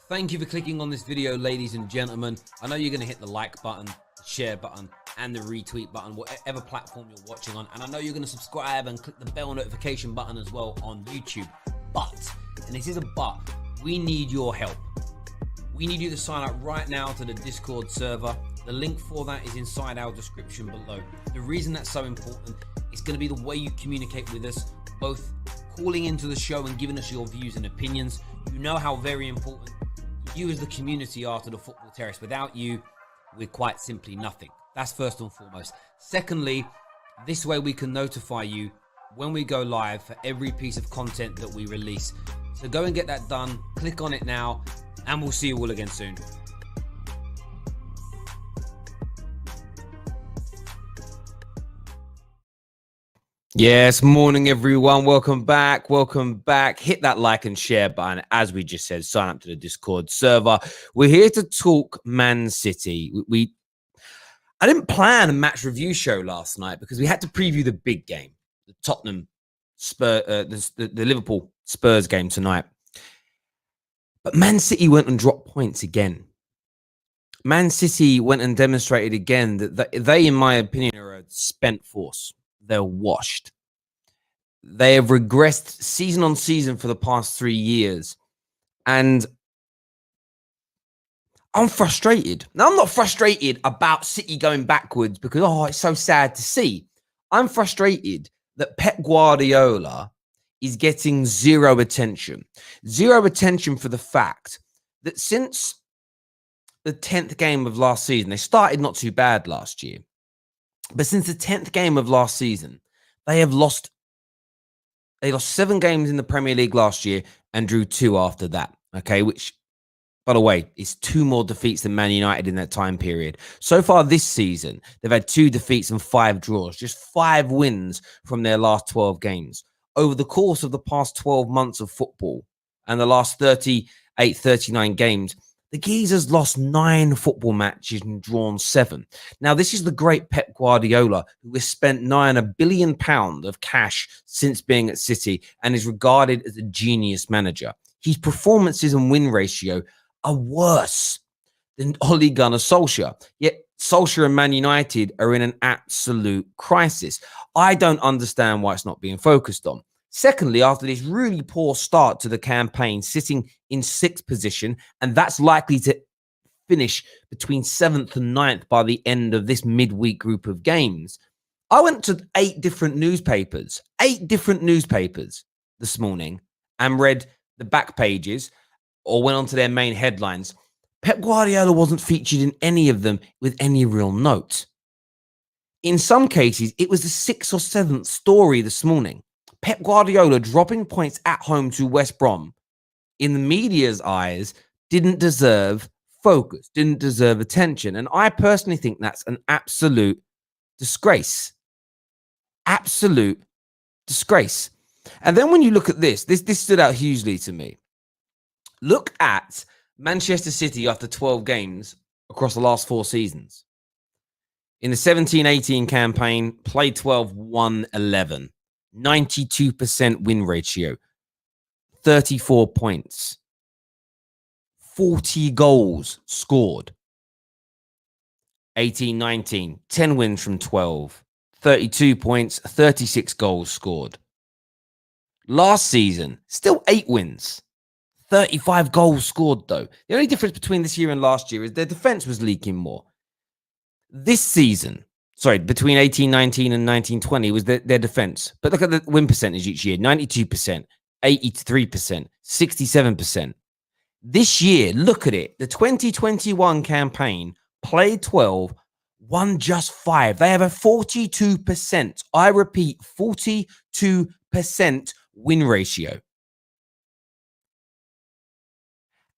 Thank you for clicking on this video, ladies and gentlemen. I know you're going to hit the like button, the share button, and the retweet button, whatever platform you're watching on. And I know you're going to subscribe and click the bell notification button as well on YouTube. But, and this is a but, we need your help. We need you to sign up right now to the Discord server. The link for that is inside our description below. The reason that's so important is going to be the way you communicate with us, both calling into the show and giving us your views and opinions. You know how very important you as the community are to the Football Terrace. Without you, we're quite simply nothing. That's first and foremost. Secondly, this way we can notify you when we go live for every piece of content that we release. So go and get that done. Click on it now, and we'll see you all again soon. Yes, morning everyone. Welcome back. Welcome back. Hit that like and share button. As we just said, sign up to the Discord server. We're here to talk Man City. I didn't plan a match review show last night because we had to preview the big game, the Tottenham the Liverpool Spurs game tonight. But Man City went and dropped points again. Man City went and demonstrated again that they, in my opinion, are a spent force. They're washed. They have regressed season on season for the past 3 years. And I'm frustrated. Now, I'm not frustrated about City going backwards because, it's so sad to see. I'm frustrated that Pep Guardiola is getting zero attention. Zero attention for the fact that since the 10th game of last season, they started not too bad last year. But since the 10th game of last season, they lost 7 games in the Premier League last year and drew 2 after that. Okay, which, by the way, is 2 more defeats than Man United in that time period. So far this season, they've had 2 defeats and 5 draws, just 5 wins from their last 12 games. Over the course of the past 12 months of football and the last 38, 39 games, the Geezers lost 9 football matches and drawn 7. Now, this is the great Pep Guardiola, who has spent £9 billion of cash since being at City and is regarded as a genius manager. His performances and win ratio are worse than Ole Gunnar Solskjaer. Yet Solskjaer and Man United are in an absolute crisis. I don't understand why it's not being focused on. Secondly, after this really poor start to the campaign, sitting in 6th position, and that's likely to finish between 7th and 9th by the end of this midweek group of games, I went to 8 different newspapers this morning and read the back pages or went onto their main headlines. Pep Guardiola wasn't featured in any of them with any real note. In some cases, it was the 6th or 7th story this morning. Pep Guardiola dropping points at home to West Brom, in the media's eyes, didn't deserve focus, didn't deserve attention. And I personally think that's an absolute disgrace. Absolute disgrace. And then when you look at this stood out hugely to me. Look at Manchester City after 12 games across the last 4 seasons. In the 17-18 campaign, played 12, won 11. 92% win ratio, 34 points, 40 goals scored. 18-19, 10 wins from 12, 32 points, 36 goals scored. Last season, still 8 wins, 35 goals scored though. The only difference between this year and last year is their defense was leaking more. This season, between 18-19 and 19-20 was their defense. But look at the win percentage each year, 92%, 83%, 67%. This year, look at it. The 2021 campaign, played 12, won just 5. They have a 42%, I repeat, 42% win ratio.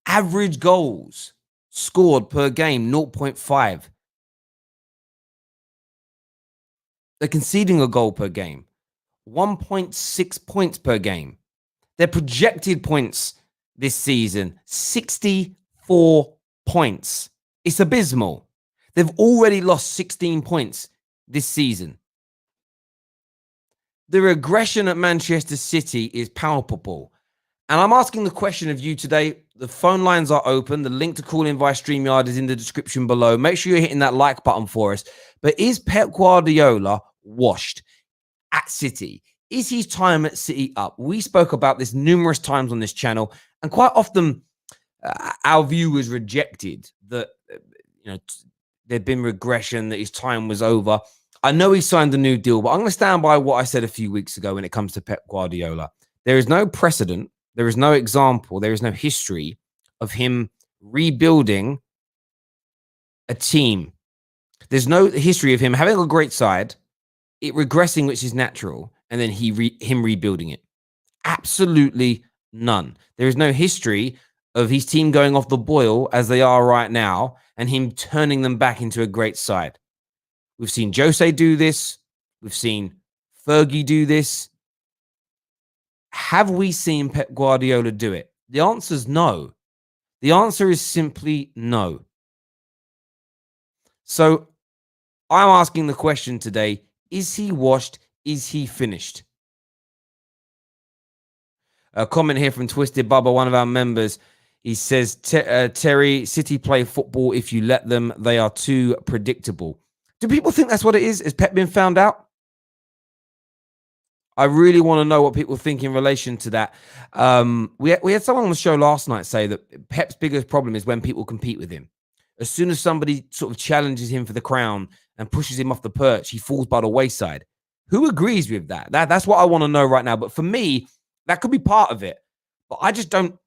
Average goals scored per game, 0.5. They're conceding a goal per game, 1.6 points per game. Their projected points this season, 64 points. It's abysmal. They've already lost 16 points this season. The regression at Manchester City is palpable. And I'm asking the question of you today, The phone lines are open. The link to call in via StreamYard is in the description below. Make sure you're hitting that like button for us. But is Pep Guardiola washed at City? Is his time at City up? We spoke about this numerous times on this channel, and quite often our view was rejected that there'd been regression, that his time was over. I know he signed a new deal, but I'm going to stand by what I said a few weeks ago when it comes to Pep Guardiola. There is no precedent, there is no example, there is no history of him rebuilding a team. There's no history of him having a great side, it regressing, which is natural, and then him rebuilding it. Absolutely none. There is no history of his team going off the boil as they are right now and him turning them back into a great side. We've seen Jose do this. We've seen Fergie do this. Have we seen Pep Guardiola do it? The answer is no. The answer is simply no. So I'm asking the question today, is he washed? Is he finished? A comment here from Twisted Bubba, one of our members. He says, Terry, City play football if you let them. They are too predictable. Do people think that's what it is? Has Pep been found out? I really want to know what people think in relation to that. We had someone on the show last night say that Pep's biggest problem is when people compete with him. As soon as somebody sort of challenges him for the crown and pushes him off the perch, he falls by the wayside. Who agrees with that? That's what I want to know right now. But for me, that could be part of it. But I just don't.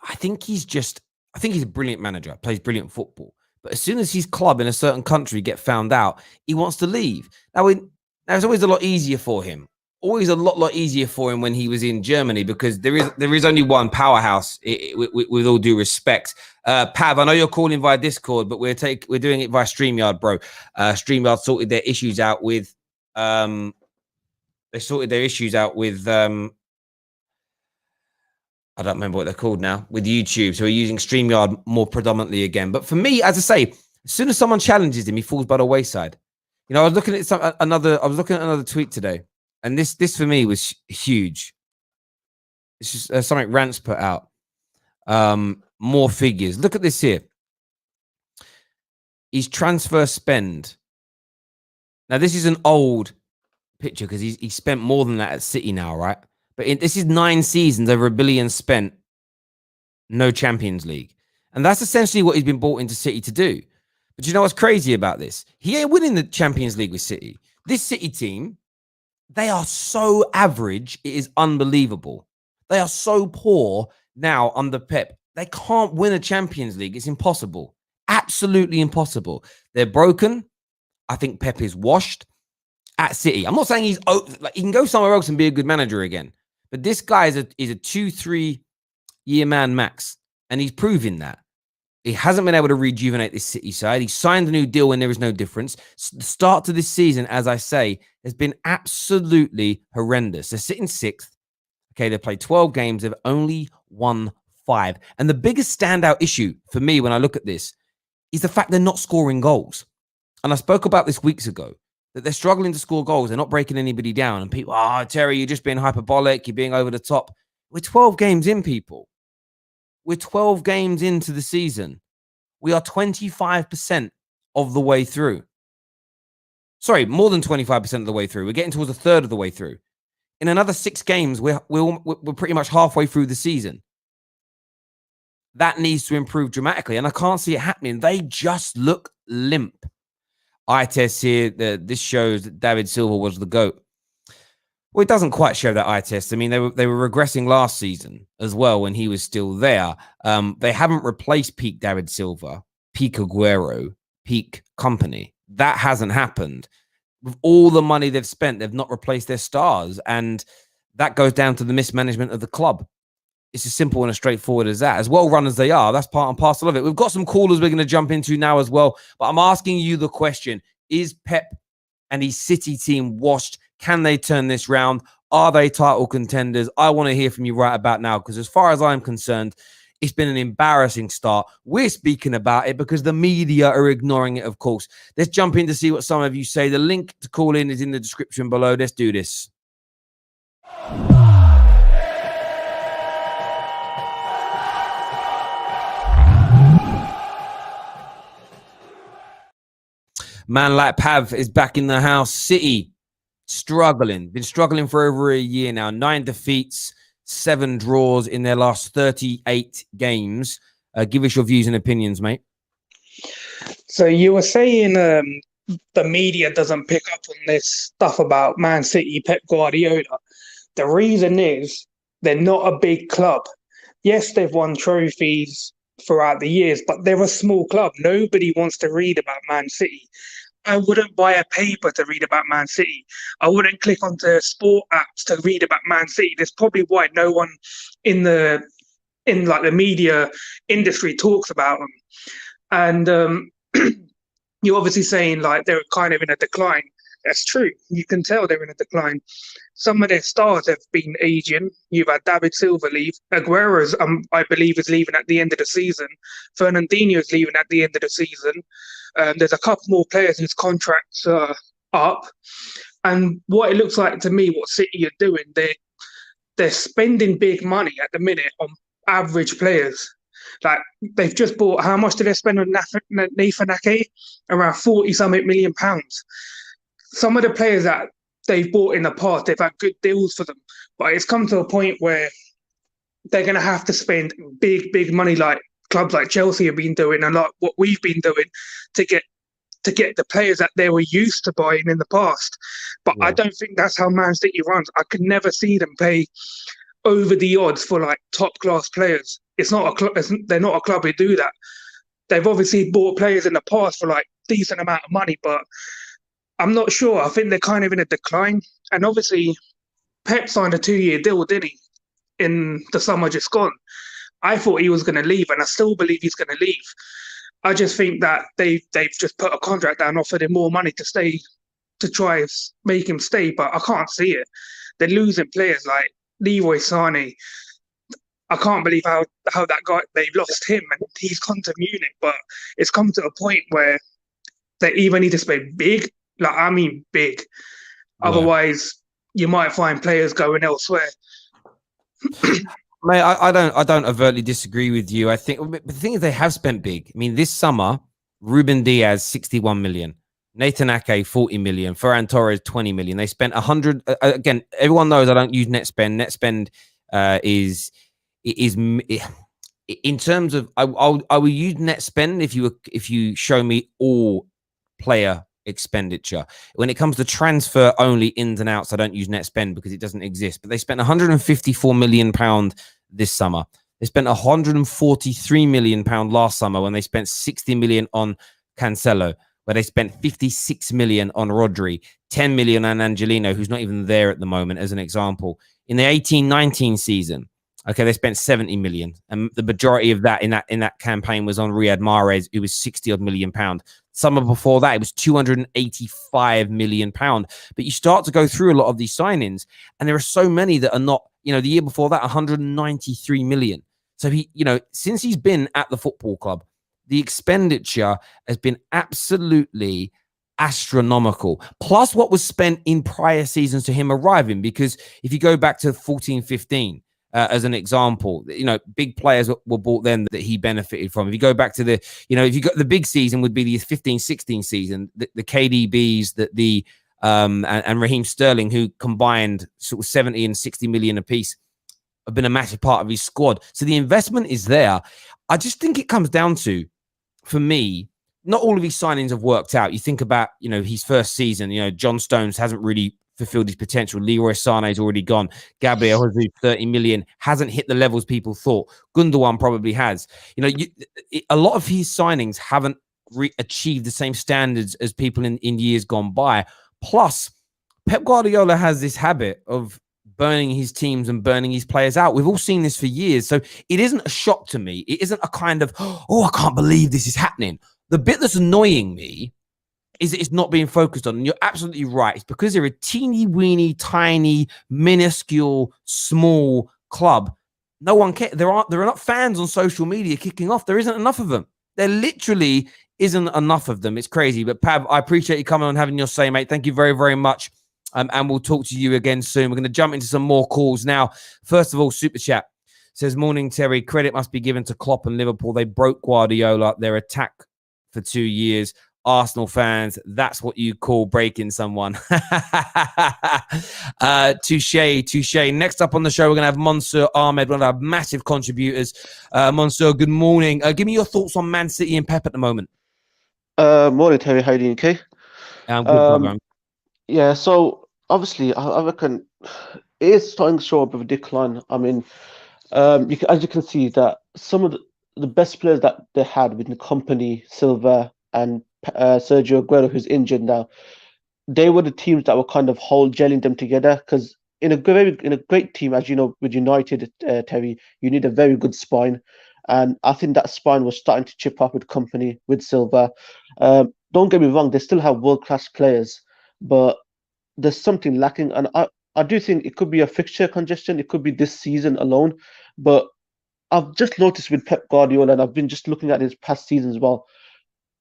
I think he's a brilliant manager, plays brilliant football. But as soon as his club in a certain country get found out, he wants to leave. Now it's always a lot easier for him. Always a lot easier for him when he was in Germany, because there is only one powerhouse. With all due respect, Pav, I know you're calling via Discord, but we're doing it via StreamYard, bro. StreamYard sorted their issues out with I don't remember what they're called now, with YouTube. So we're using StreamYard more predominantly again. But for me, as I say, as soon as someone challenges him, he falls by the wayside. I was looking at another tweet today, and this for me was huge. It's just something Rance put out. More figures. Look at this here. His transfer spend. Now, this is an old picture because he spent more than that at City now, right? But this is 9 seasons, over $1 billion spent, no Champions League. And that's essentially what he's been brought into City to do. But you know what's crazy about this? He ain't winning the Champions League with City. This City team, they are so average, it is unbelievable. They are so poor now under Pep. They can't win a Champions League. It's impossible. Absolutely impossible. They're broken. I think Pep is washed at City. I'm not saying he can go somewhere else and be a good manager again. But this guy is a 2-3 year man max. And he's proving that. He hasn't been able to rejuvenate this City side. He signed a new deal when there is no difference. The start to this season, as I say, has been absolutely horrendous. They're sitting 6th. Okay, they played 12 games. They've only won 5. And the biggest standout issue for me when I look at this is the fact they're not scoring goals. And I spoke about this weeks ago, that they're struggling to score goals. They're not breaking anybody down. And people, Terry, you're just being hyperbolic. You're being over the top. We're 12 games in, people. We're 12 games into the season. We are 25% of the way through. Sorry, more than 25% of the way through. We're getting towards a third of the way through. In another 6 games, we're pretty much halfway through the season. That needs to improve dramatically, and I can't see it happening. They just look limp. Eye test here. This shows that David Silva was the GOAT. Well, it doesn't quite show that eye test. I mean, they were regressing last season as well when he was still there. They haven't replaced peak David Silva, peak Aguero, peak company. That hasn't happened. With all the money they've spent, they've not replaced their stars. And that goes down to the mismanagement of the club. It's as simple and as straightforward as that. As well run as they are, that's part and parcel of it. We've got some callers we're going to jump into now as well. But I'm asking you the question, is Pep and his City team washed? Can they turn this round? Are they title contenders? I want to hear from you right about now, because as far as I'm concerned, it's been an embarrassing start. We're speaking about it because the media are ignoring it, of course. Let's jump in to see what some of you say. The link to call in is in the description below. Let's do this. Man like Pav is back in the house. City struggling. Been struggling for over a year now. 9 defeats, 7 draws in their last 38 games. Give us your views and opinions, mate. So you were saying the media doesn't pick up on this stuff about Man City, Pep Guardiola. The reason is they're not a big club. Yes, they've won trophies throughout the years, but they're a small club. Nobody wants to read about Man City. I wouldn't buy a paper to read about Man City. I wouldn't click onto sport apps to read about Man City. That's probably why no one in the media industry talks about them. And you're obviously saying like they're kind of in a decline. That's true. You can tell they're in a decline. Some of their stars have been aging. You've had David Silva leave. Aguero's, I believe, is leaving at the end of the season. Fernandinho's leaving at the end of the season. There's a couple more players whose contracts are up. And what it looks like to me, what City are doing, they're spending big money at the minute on average players. Like they've just bought, how much did they spend on Nathan Ake? Around 40-something million pounds. Some of the players that they've bought in the past, they've had good deals for them. But it's come to a point where they're going to have to spend big money, like clubs like Chelsea have been doing, and like what we've been doing to get the players that they were used to buying in the past. But I don't think that's how Man City runs. I could never see them pay over the odds for like top class players. It's not a club. They're not a club who do that. They've obviously bought players in the past for like decent amount of money, but I'm not sure. I think they're kind of in a decline. And obviously, Pep signed a 2-year deal, didn't he? In the summer just gone. I thought he was going to leave, and I still believe he's going to leave. I just think that they've just put a contract down, offered him more money to stay, to try and make him stay, but I can't see it. They're losing players like Leroy Sané. I can't believe how that guy, they've lost him and he's gone to Munich, but it's come to a point where they either need to spend big, big. Yeah. Otherwise, you might find players going elsewhere. Mate, I don't overtly disagree with you. I think the thing is they have spent big. I mean, this summer, Ruben Diaz 61 million, Nathan Ake 40 million, Ferran Torres 20 million. They spent 100. Again, everyone knows I don't use net spend. Net spend is in terms of I will use net spend if you show me all player expenditure. When it comes to transfer only ins and outs, I don't use net spend because it doesn't exist. But they spent 154 million pound this summer. They spent 143 million pound last summer when they spent 60 million on Cancelo, where they spent 56 million on Rodri, 10 million on Angelino, who's not even there at the moment, as an example. In the 18-19 season, okay, they spent 70 million, and the majority of that in that campaign was on Riyad Mahrez, who was 60 odd million pound. Summer before that, it was 285 million pound. But you start to go through a lot of these signings, and there are so many that are not. The year before that, 193 million. So since he's been at the football club, the expenditure has been absolutely astronomical. Plus what was spent in prior seasons to him arriving, because if you go back to 14-15, as an example, big players were bought then that he benefited from. If you go back to if you got the big season, would be the 15-16 season, the KDBs, and Raheem Sterling, who combined sort of 70 and 60 million apiece, have been a massive part of his squad. So the investment is there. I just think it comes down to, for me, not all of his signings have worked out. You think about, his first season, John Stones hasn't really fulfilled his potential. Leroy Sané's already gone. Gabriel Jesus, 30 million, hasn't hit the levels people thought. Gundogan probably has. A lot of his signings haven't achieved the same standards as people in years gone by. Plus, Pep Guardiola has this habit of burning his teams and burning his players out. We've all seen this for years. So it isn't a shock to me. It isn't a kind of, I can't believe this is happening. The bit that's annoying me is it's not being focused on. And you're absolutely right. It's because they're a teeny weeny, tiny, minuscule, small club. No one cares. There are not fans on social media kicking off. There isn't enough of them. There literally isn't enough of them. It's crazy. But Pav, I appreciate you coming on and having your say, mate. Thank you very, very much. And we'll talk to you again soon. We're going to jump into some more calls now. First of all, Super Chat says, morning, Terry. Credit must be given to Klopp and Liverpool. They broke Guardiola, their attack for 2 years. Arsenal fans, that's what you call breaking someone. Touche. Next up on the show, we're going to have Monsieur Ahmed, one of our massive contributors. Monsieur, good morning. Give me your thoughts on Man City and Pep at the moment. Morning, Terry. How are you doing, okay? I'm good, brother. Yeah, so obviously, I reckon it is starting to show up of a decline. I mean, as you can see, that some of the best players that they had with the company, Silva and Sergio Aguero, who's injured now, they were the teams that were kind of gelling them together. Because in a great team, as you know, with United, Terry, you need a very good spine, and I think that spine was starting to chip off with company with Silva. Don't get me wrong, they still have world class players, but there's something lacking, and I do think it could be a fixture congestion. It could be this season alone, but I've just noticed with Pep Guardiola, and I've been just looking at his past seasons as well.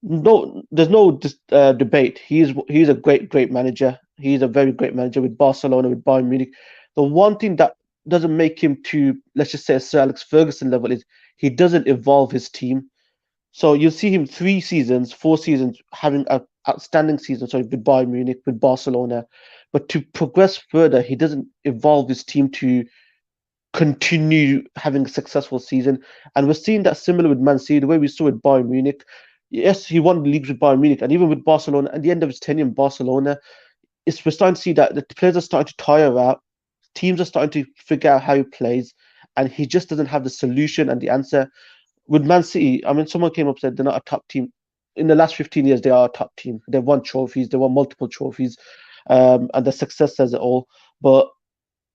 No, there's no debate. He's a great manager. He's a very great manager with Barcelona, with Bayern Munich. The one thing that doesn't make him to, let's just say, a Sir Alex Ferguson level is he doesn't evolve his team. So you'll see him 3 seasons, 4 seasons having an outstanding season, sorry, with Bayern Munich, with Barcelona. But to progress further, he doesn't evolve his team to continue having a successful season. And we're seeing that similar with Man City, the way we saw with Bayern Munich. Yes, he won the leagues with Bayern Munich, and even with Barcelona, at the end of his tenure in Barcelona, we're starting to see that the players are starting to tire out, teams are starting to figure out how he plays, and he just doesn't have the solution and the answer. With Man City, I mean, someone came up and said they're not a top team. In the last 15 years, they are a top team. They've won trophies, they won multiple trophies, and the success says it all. But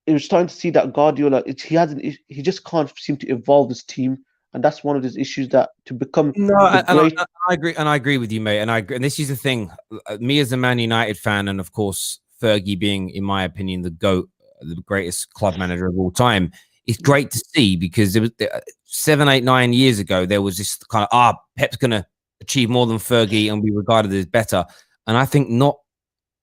it was starting to see that Guardiola, he just can't seem to evolve his team, and that's one of his issues. That to become I agree with you, mate. And I agree. And this is the thing, me as a Man United fan, and of course Fergie being, in my opinion, the GOAT, the greatest club manager of all time. It's great to see, because it was 7, 8, 9 years ago, there was this kind of Pep's gonna achieve more than Fergie and be regarded as better. And I think not,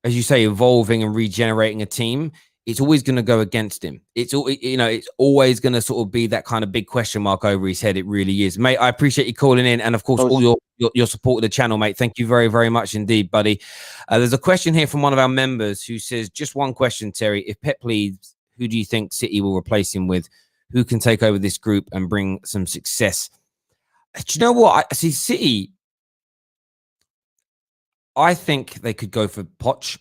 as you say, evolving and regenerating a team, it's always going to go against him. It's always going to sort of be that kind of big question mark over his head. It really is, mate. I appreciate you calling in, and of course, all your support of the channel, mate. Thank you very, very much indeed, buddy. There's a question here from one of our members who says, just one question, Terry. If Pep leaves, who do you think City will replace him with? Who can take over this group and bring some success? Do you know what? I see City. I think they could go for Poch.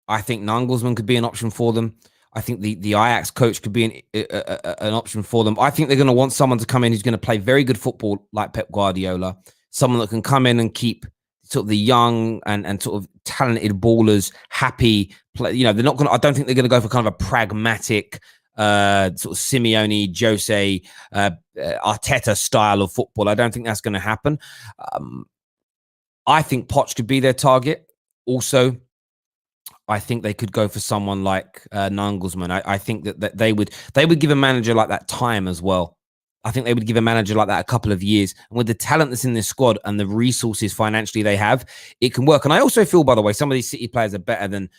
I think Nagelsmann could be an option for them. I think the Ajax coach could be an option for them. I think they're going to want someone to come in who's going to play very good football like Pep Guardiola, someone that can come in and keep sort of the young and sort of talented ballers happy. They're not going to, I don't think they're going to go for kind of a pragmatic sort of Simeone, Jose, Arteta style of football. I don't think that's going to happen. I think Poch could be their target. Also, I think they could go for someone like Nagelsmann. I think that they would give a manager like that time as well. I think they would give a manager like that a couple of years. And with the talent that's in this squad and the resources financially they have, it can work. And I also feel, by the way, some of these City players are better than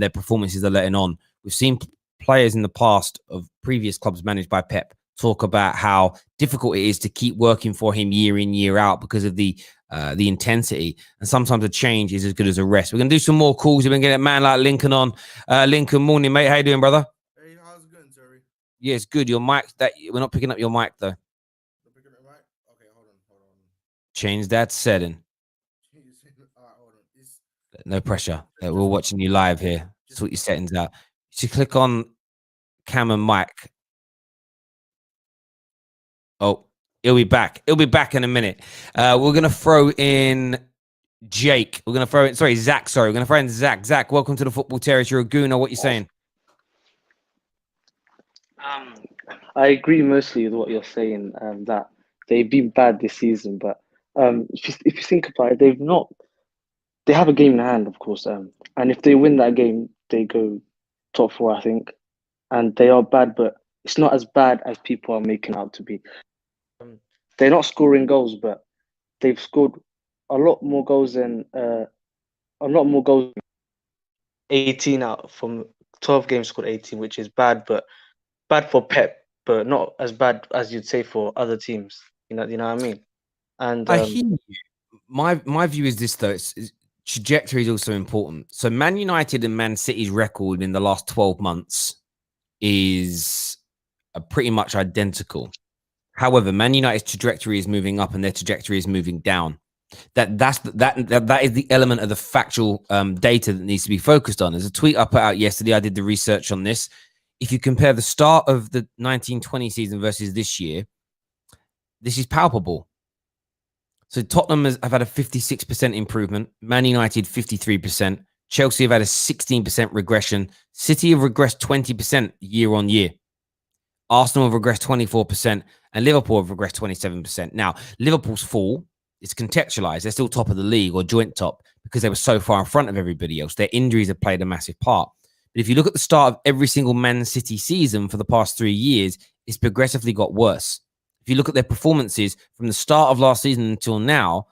their performances are letting on. We've seen players in the past of previous clubs managed by Pep talk about how difficult it is to keep working for him year in, year out because of the intensity, and sometimes a change is as good as a rest. We're gonna do some more calls. We're gonna get a man like Lincoln on. Lincoln, morning, mate. How you doing, brother? Hey, how's it going, Terry? Yeah, it's good. Your mic, that we're not picking up your mic though. Not picking up mic? Okay, hold on. Change that setting. All right, hold on. No pressure. We're watching you live here. Sort your settings out. You should click on cam and mic. Oh, he'll be back. He'll be back in a minute. We're going to throw in Jake. We're going to throw in, Zach. We're going to throw in Zach. Zach, welcome to the Football Terrace. You're a gooner. What are you saying? I agree mostly with what you're saying, that they've been bad this season. But if you think about it, they have a game in hand, of course. And if they win that game, they go top 4, I think. And they are bad, but it's not as bad as people are making out to be. They're not scoring goals, but they've scored a lot more goals than 18 out from 12 games, scored 18, which is bad, but bad for Pep, but not as bad as you'd say for other teams. You know what I mean? And I hear you. my view is this though. It's trajectory is also important. So Man United and Man City's record in the last 12 months is pretty much identical. However, Man United's trajectory is moving up and their trajectory is moving down. That is the element of the factual data that needs to be focused on. There's a tweet I put out yesterday. I did the research on this. If you compare the start of the 1920 season versus this year, this is palpable. So Tottenham have had a 56% improvement. Man United, 53%. Chelsea have had a 16% regression. City have regressed 20% year on year. Arsenal have regressed 24%. And Liverpool have regressed 27%. Now, Liverpool's fall is contextualized. They're still top of the league or joint top because they were so far in front of everybody else. Their injuries have played a massive part. But if you look at the start of every single Man City season for the past 3 years, it's progressively got worse. If you look at their performances from the start of last season until now,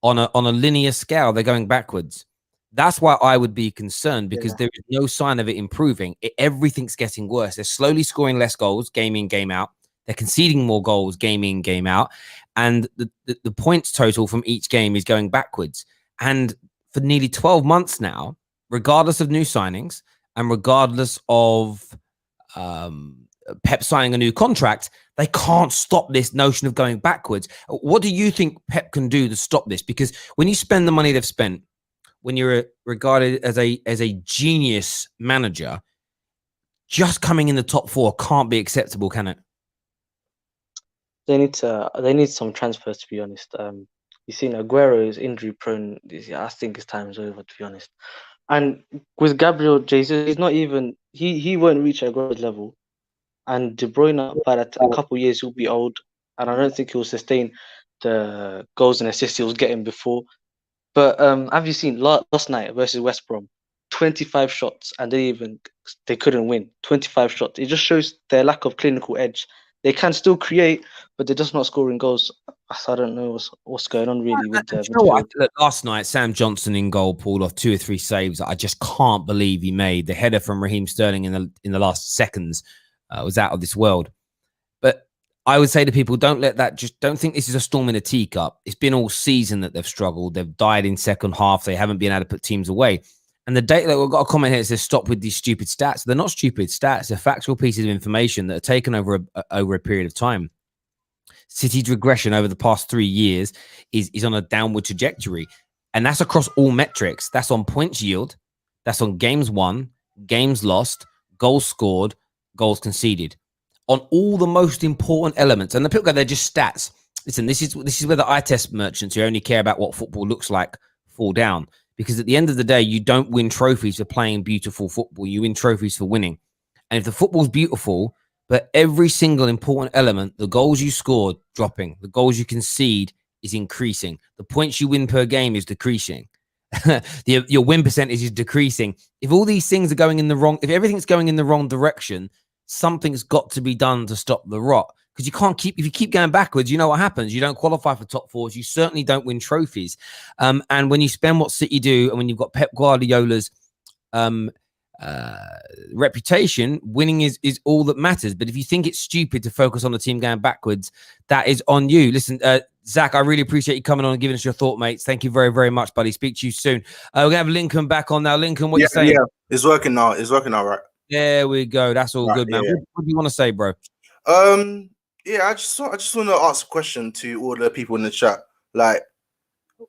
on a linear scale, they're going backwards. That's why I would be concerned, because there is no sign of it improving. Everything's getting worse. They're slowly scoring less goals, game in, game out. They're conceding more goals, game in, game out. And the points total from each game is going backwards. And for nearly 12 months now, regardless of new signings and regardless of Pep signing a new contract, they can't stop this notion of going backwards. What do you think Pep can do to stop this? Because when you spend the money they've spent, when you're regarded as a genius manager, just coming in the top 4 can't be acceptable, can it? They need some transfers, to be honest. You've seen Aguero is injury prone. I think his time's over, to be honest. And with Gabriel Jesus, he's not even he won't reach Aguero's level. And De Bruyne, by a couple of years, he'll be old, and I don't think he'll sustain the goals and assists he was getting before. But have you seen last night versus West Brom? 25 shots, and they couldn't win. 25 shots. It just shows their lack of clinical edge. They can still create, but they're just not scoring goals. So I don't know what's going on really with the midfield. Last night, Sam Johnson in goal pulled off 2 or 3 saves that I just can't believe he made. The header from Raheem Sterling in the last seconds was out of this world. But I would say to people, don't think this is a storm in a teacup. It's been all season that they've struggled. They've died in second half. They haven't been able to put teams away. And the data, we've got a comment here that says, stop with these stupid stats. They're not stupid stats. They're factual pieces of information that are taken over a period of time. City's regression over the past 3 years is on a downward trajectory. And that's across all metrics. That's on points yield. That's on games won, games lost, goals scored, goals conceded. On all the most important elements. And the people go, they're just stats. Listen, this is where the eye test merchants who only care about what football looks like fall down. Because at the end of the day, you don't win trophies for playing beautiful football. You win trophies for winning. And if the football's beautiful, but every single important element, the goals you scored dropping, the goals you concede is increasing, the points you win per game is decreasing, your win percentage is decreasing. If all these things are going in the wrong, if everything's going in the wrong direction, something's got to be done to stop the rot. Because if you keep going backwards, you know what happens. You don't qualify for top 4s. You certainly don't win trophies. And when you spend what City do, and when you've got Pep Guardiola's reputation, winning is all that matters. But if you think it's stupid to focus on the team going backwards, that is on you. Listen, Zach, I really appreciate you coming on and giving us your thought, mates. Thank you very, very much, buddy. Speak to you soon. We're going to have Lincoln back on now. Lincoln, what you saying? Yeah, it's working now. It's working now, right? There we go. That's all good, man. Yeah. What do you want to say, bro? Yeah, I just want to ask a question to all the people in the chat. Like,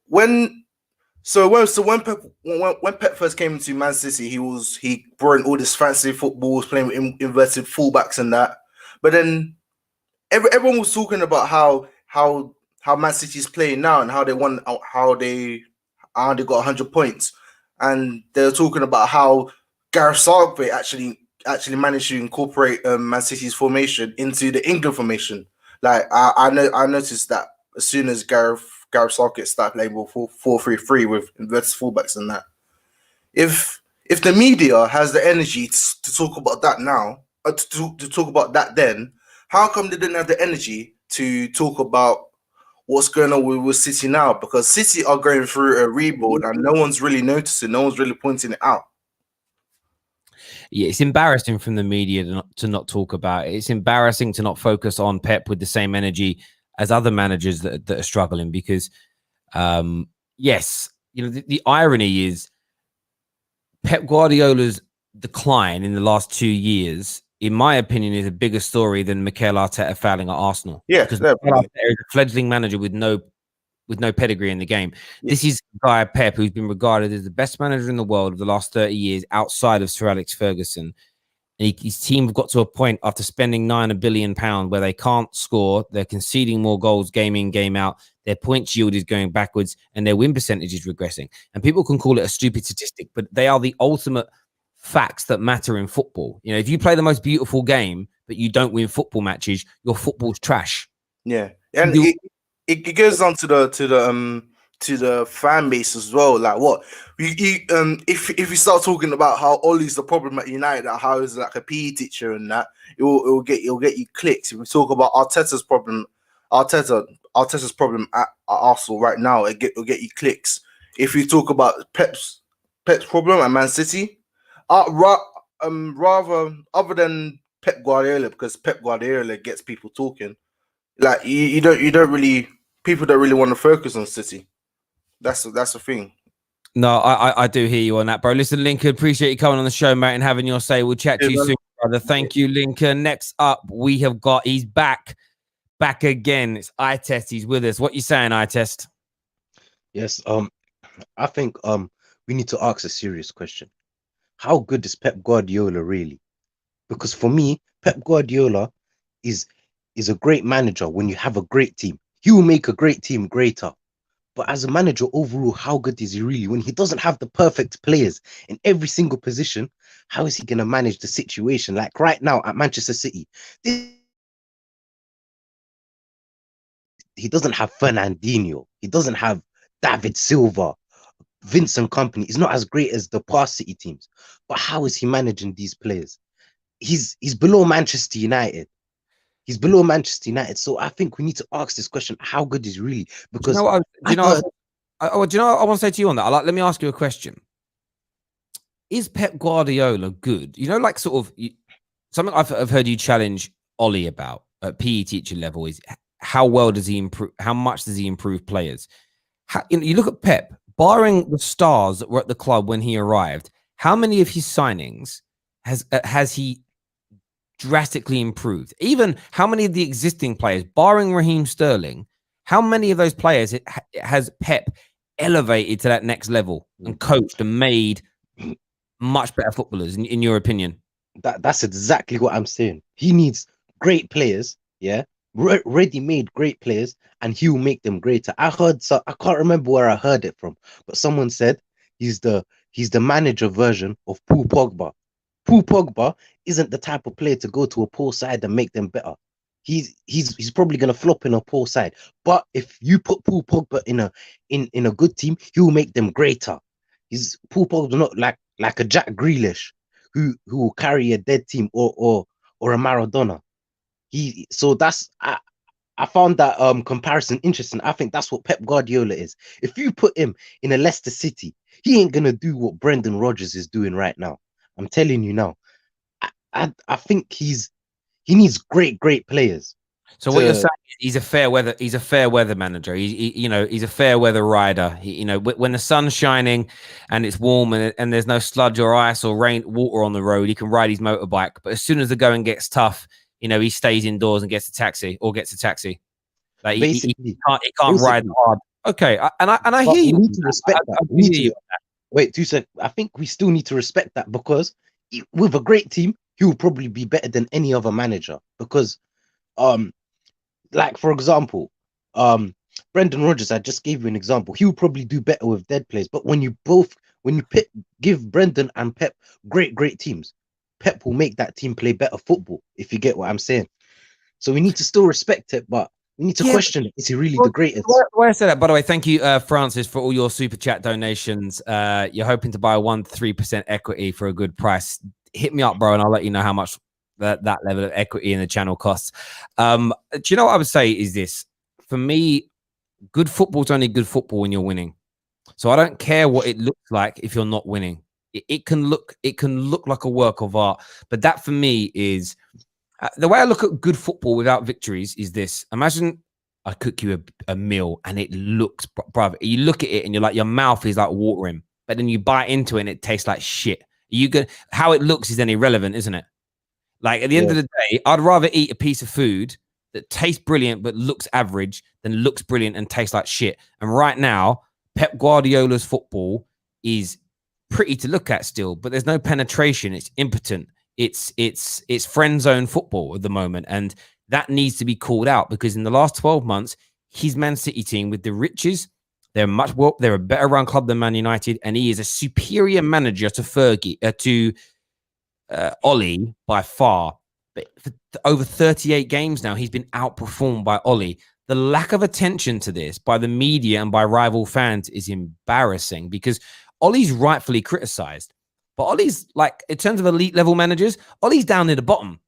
when Pep first came into Man City, he brought in all this fancy football, was playing with inverted fullbacks and that. But then everyone was talking about how Man City's playing now and how they won, how they got 100 points, and they're talking about how Gareth Southgate actually managed to incorporate Man City's formation into the England formation. Like I noticed that as soon as Gareth Southgate started playing 4-3-3 with inverted fullbacks and that. If the media has the energy to talk about that now, to talk about that then, how come they didn't have the energy to talk about what's going on with City now? Because City are going through a rebuild and no one's really noticing, no one's really pointing it out. Yeah, it's embarrassing from the media to not talk about it. It's embarrassing to not focus on Pep with the same energy as other managers that are struggling, because Yes, the irony is Pep Guardiola's decline in the last 2 years, in my opinion, is a bigger story than Mikel Arteta failing at Arsenal. Yeah, Because Mikel definitely. Arteta is a fledgling manager with no pedigree in the game. Yeah. This is a guy, Pep, who's been regarded as the best manager in the world of the last 30 years outside of Sir Alex Ferguson. And his team have got to a point after spending £9 billion where they can't score. They're conceding more goals game in, game out. Their points yield is going backwards and their win percentage is regressing. And people can call it a stupid statistic, but they are the ultimate facts that matter in football. If you play the most beautiful game, but you don't win football matches, your football's trash. Yeah. And it goes on to the fan base as well. Like what if we start talking about how Ollie's the problem at United, how he's like a PE teacher and that, it'll get you clicks. If we talk about Arteta's problem at Arsenal right now, it'll get you clicks. If we talk about Pep's problem at Man City, rather other than Pep Guardiola, because Pep Guardiola gets people talking. Like you don't really, people don't really want to focus on City. That's the thing. No, I do hear you on that, bro. Listen, Lincoln, appreciate you coming on the show, mate, and having your say. We'll chat to you soon, brother. Thank you, Lincoln. Next up, we have got, he's back again. It's Eye Test. He's with us. What you saying, Eye Test? Yes, I think we need to ask a serious question. How good is Pep Guardiola really? Because for me, Pep Guardiola is a great manager when you have a great team. He will make a great team greater. But as a manager overall, how good is he really? When he doesn't have the perfect players in every single position, how is he going to manage the situation? Like right now at Manchester City, he doesn't have Fernandinho. He doesn't have David Silva, Vincent Company. He's not as great as the past City teams. But how is he managing these players? He's below Manchester United. He's below Manchester United. So I think we need to ask this question: how good is he really? Because I want to say to you on that. Let me ask you a question. Is Pep Guardiola good? Like sort of something I've heard you challenge Ollie about at PE teacher level is how well does he improve? How much does he improve players? You look at Pep, barring the stars that were at the club when he arrived, how many of his signings has he drastically improved? Even how many of the existing players, barring Raheem Sterling, how many of those players has Pep elevated to that next level and coached and made much better footballers, in your opinion? That's exactly what I'm saying. He needs great players, yeah, ready-made great players, and he will make them greater. I can't remember where I heard it from, but someone said he's the manager version of Paul Pogba. Paul Pogba isn't the type of player to go to a poor side and make them better. He's probably gonna flop in a poor side. But if you put Paul Pogba in a good team, he will make them greater. Paul Pogba not like a Jack Grealish who will carry a dead team or a Maradona. I found that comparison interesting. I think that's what Pep Guardiola is. If you put him in a Leicester City, he ain't gonna do what Brendan Rodgers is doing right now. I'm telling you now. I think he needs great players. So what you're saying is he's a fair weather manager. He's a fair weather rider. When the sun's shining and it's warm and there's no sludge or ice or water on the road, he can ride his motorbike. But as soon as the going gets tough, he stays indoors and gets a taxi. Like he can't ride hard. Okay, I hear you. We need to respect that. Wait 2 seconds. I think we still need to respect that because with a great team, he will probably be better than any other manager. Because, like for example, Brendan Rodgers, I just gave you an example. He will probably do better with dead players. But when you give Brendan and Pep great teams, Pep will make that team play better football. If you get what I'm saying. So we need to still respect it, but we need to question it. Is he really the greatest? Why I say that, by the way, thank you, Francis, for all your super chat donations. You're hoping to buy 1-3% equity for a good price. Hit me up, bro, and I'll let you know how much that level of equity in the channel costs. Do you know what I would say is this? For me, good football's only good football when you're winning. So I don't care what it looks like if you're not winning. It can look like a work of art, but that for me is the way I look at good football without victories is this. Imagine I cook you a meal and it looks, brother, you look at it and you're like, your mouth is like watering, but then you bite into it and it tastes like shit. You can, how it looks is then irrelevant, isn't it? Like at the end of the day, I'd rather eat a piece of food that tastes brilliant but looks average than looks brilliant and tastes like shit. And right now, Pep Guardiola's football is pretty to look at still, but there's no penetration. It's impotent. It's friend zone football at the moment, and that needs to be called out because in the last 12 months, his Man City team with the riches, they're a better run club than Man United, and he is a superior manager to Fergie, Ollie by far. But for over 38 games now, he's been outperformed by Ollie. The lack of attention to this by the media and by rival fans is embarrassing because Ollie's rightfully criticized. But Ollie's, like, in terms of elite level managers, Ollie's down near the bottom.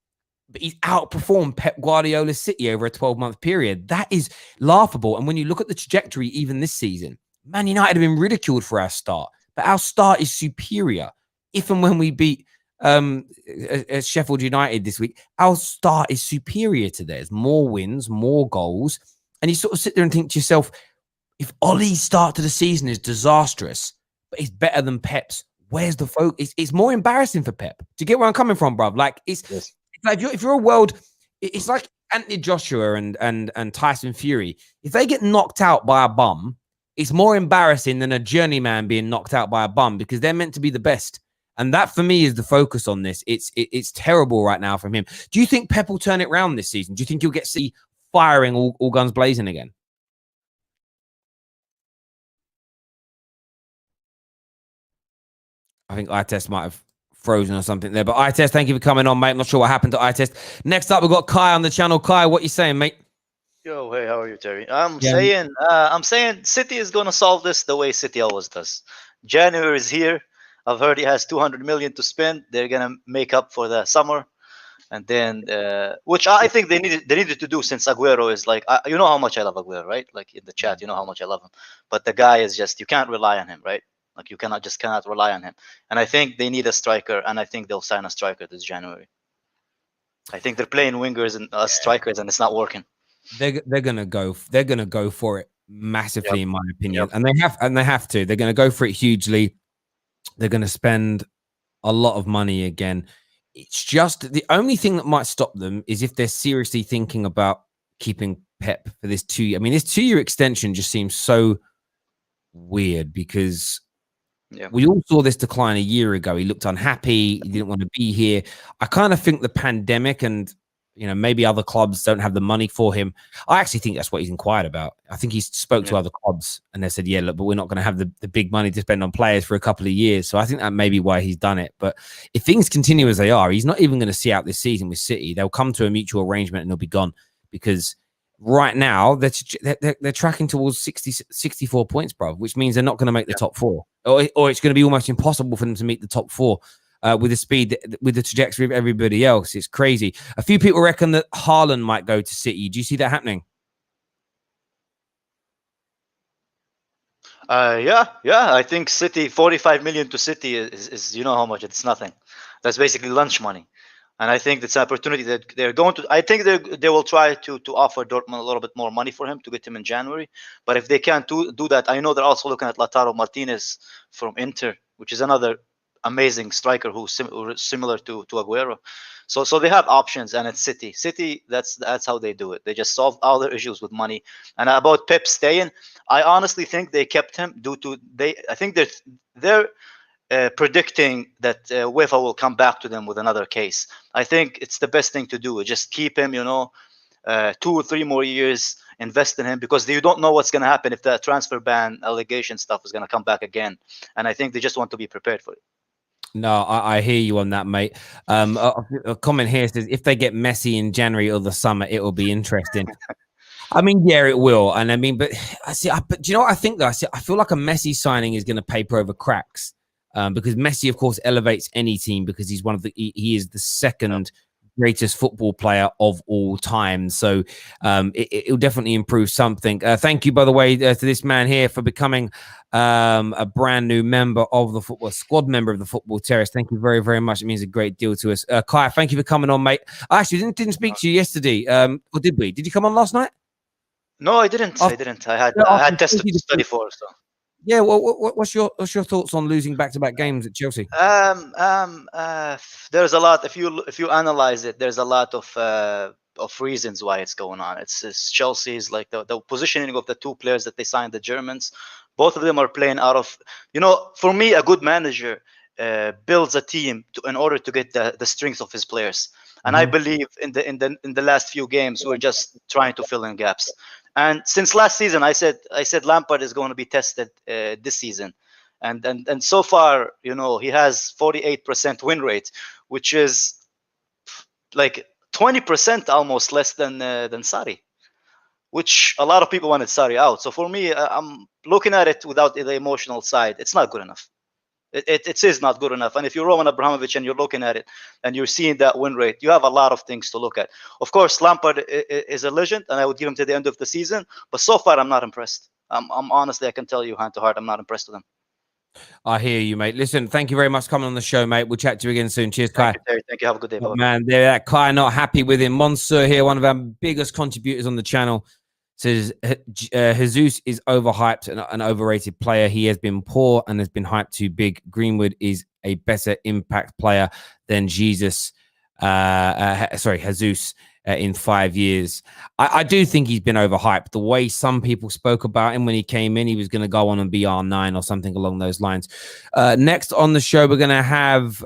But he's outperformed Pep Guardiola's City over a 12-month period. That is laughable. And when you look at the trajectory, even this season, Man United have been ridiculed for our start. But our start is superior. If and when we beat Sheffield United this week, our start is superior to theirs. More wins, more goals. And you sort of sit there and think to yourself, if Ollie's start to the season is disastrous, but it's better than Pep's, where's the focus? It's more embarrassing for Pep. Do you get where I'm coming from, bruv? Like, it's like if you're a world, it's like Anthony Joshua and Tyson Fury. If they get knocked out by a bum, it's more embarrassing than a journeyman being knocked out by a bum because they're meant to be the best. And that, for me, is the focus on this. It's terrible right now from him. Do you think Pep will turn it around this season? Do you think he'll get City firing all guns blazing again? I think iTest might have frozen or something there. But iTest, thank you for coming on, mate. I'm not sure what happened to iTest. Next up, we've got Kai on the channel. Kai, what you saying, mate? Yo, hey, how are you, Terry? I'm saying City is gonna solve this the way City always does. January is here. I've heard he has 200 million to spend. They're gonna make up for the summer, and then which I think they needed to do since Aguero is like, you know how much I love Aguero, right? Like in the chat, you know how much I love him. But the guy is just, you can't rely on him, right? Like you cannot rely on him. And I think they need a striker, and I think they'll sign a striker this January. I think they're playing wingers and strikers, and it's not working. They're gonna go for it massively, in my opinion, and they have to. They're gonna go for it hugely. They're going to spend a lot of money again. It's just the only thing that might stop them is if they're seriously thinking about keeping Pep for this 2 year. I mean, this 2-year extension just seems so weird because we all saw this decline a year ago. He looked unhappy. He didn't want to be here. I kind of think the pandemic and, you know, maybe other clubs don't have the money for him. I actually think that's what he's inquired about. I think he spoke to other clubs and they said, yeah, look, but we're not going to have the big money to spend on players for a couple of years. So I think that may be why he's done it. But if things continue as they are, he's not even going to see out this season with City. They'll come to a mutual arrangement and he'll be gone because right now they're tracking towards 64 points, bro, which means they're not going to make the top four. Or it's going to be almost impossible for them to meet the top four. With the speed, with the trajectory of everybody else. It's crazy. A few people reckon that Haaland might go to City. Do you see that happening? Yeah. I think City, 45 million to City is you know how much? It's nothing. That's basically lunch money. And I think it's an opportunity that they're going to. I think they will try to offer Dortmund a little bit more money for him to get him in January. But if they can't do that, I know they're also looking at Lautaro Martinez from Inter, which is another amazing striker who's similar to Aguero. So they have options, and it's City, that's how they do it. They just solve all their issues with money. And about Pep staying, I honestly think they kept him due to I think they're predicting that UEFA will come back to them with another case. I think it's the best thing to do. Just keep him, 2 or 3 more years, invest in him, because you don't know what's going to happen if the transfer ban allegation stuff is going to come back again. And I think they just want to be prepared for it. No, I hear you on that, mate. A comment here says if they get Messi in January or the summer, it will be interesting. I mean, yeah, it will. And I mean, but do you know what I think though? I feel like a Messi signing is going to paper over cracks because Messi, of course, elevates any team because he's he is the second greatest football player of all time. So it'll definitely improve something. Thank you, by the way, to this man here for becoming a brand new member of the football squad, member of the Football Terrace. Thank you very, very much. It means a great deal to us. Kai, thank you for coming on, mate. I actually didn't speak to you yesterday. Or did we? Did you come on last night? No, I didn't. After- I didn't. I had Yeah, I after had tested Chelsea study for. So Yeah, well, what's your thoughts on losing back-to-back games at Chelsea? there's a lot. If you analyze it, there's a lot of reasons why it's going on. It's Chelsea's like the positioning of the two players that they signed, the Germans. Both of them are playing out of. For me, a good manager builds a team in order to get the strength of his players. And I believe in the last few games we're just trying to fill in gaps. And since last season, I said Lampard is going to be tested this season, and so far, he has 48% win rate, which is like 20% almost less than Sarri, which a lot of people wanted Sarri out. So for me, I'm looking at it without the emotional side. It's not good enough. It is not good enough. And if you're Roman Abramovich and you're looking at it and you're seeing that win rate, you have a lot of things to look at. Of course, Lampard is a legend, and I would give him to the end of the season. But so far, I'm not impressed. I'm honestly, I can tell you hand to heart, I'm not impressed with him. I hear you, mate. Listen, thank you very much for coming on the show, mate. We'll chat to you again soon. Cheers, Kai. Thank you, Terry. Thank you. Have a good day. Oh, man, there, Kai not happy with him. Monsieur here, one of our biggest contributors on the channel, says Jesus is overhyped and an overrated player. He has been poor and has been hyped too big. Greenwood is a better impact player than Jesus. Jesus in 5 years. I do think he's been overhyped. The way some people spoke about him when he came in, he was going to go on and be R9 or something along those lines. Next on the show, we're going to have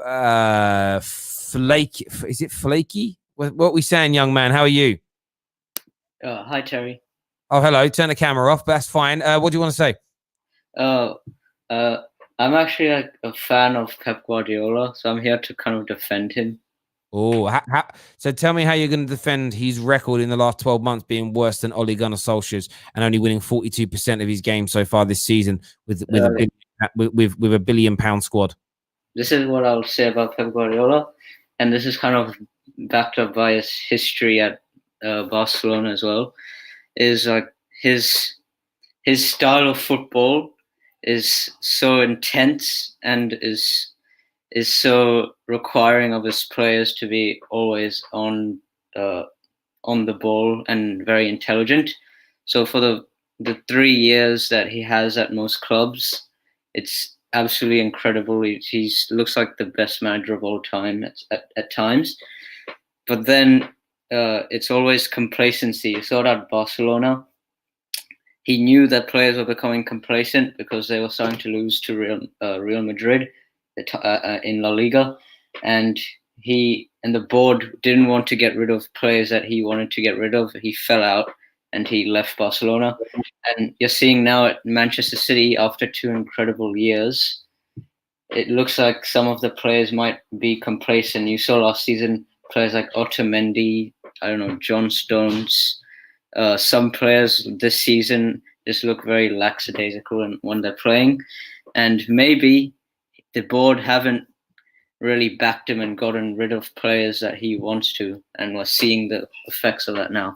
Flaky. Is it Flaky? What are we saying, young man? How are you? Hi, Terry. Oh, hello. Turn the camera off, but that's fine. What do you want to say? I'm actually a fan of Pep Guardiola, so I'm here to kind of defend him. Oh, so tell me how you're going to defend his record in the last 12 months being worse than Ole Gunnar Solskjaer's and only winning 42% of his games so far this season with a £1 billion squad. This is what I'll say about Pep Guardiola, and this is kind of backed up by his history at Barcelona as well. Is like his style of football is so intense and is so requiring of his players to be always on the ball and very intelligent. So for the 3 years that he has at most clubs, it's absolutely incredible. He looks like the best manager of all time at times. But then it's always complacency. You saw that at Barcelona. He knew that players were becoming complacent because they were starting to lose to Real Madrid in La Liga, and the board didn't want to get rid of players that he wanted to get rid of. He fell out and he left Barcelona. And you're seeing now at Manchester City, after 2 incredible years, it looks like some of the players might be complacent. You saw last season players like Otamendi, John Stones. Some players this season just look very lackadaisical when they're playing, and maybe the board haven't really backed him and gotten rid of players that he wants to, and we're seeing the effects of that now.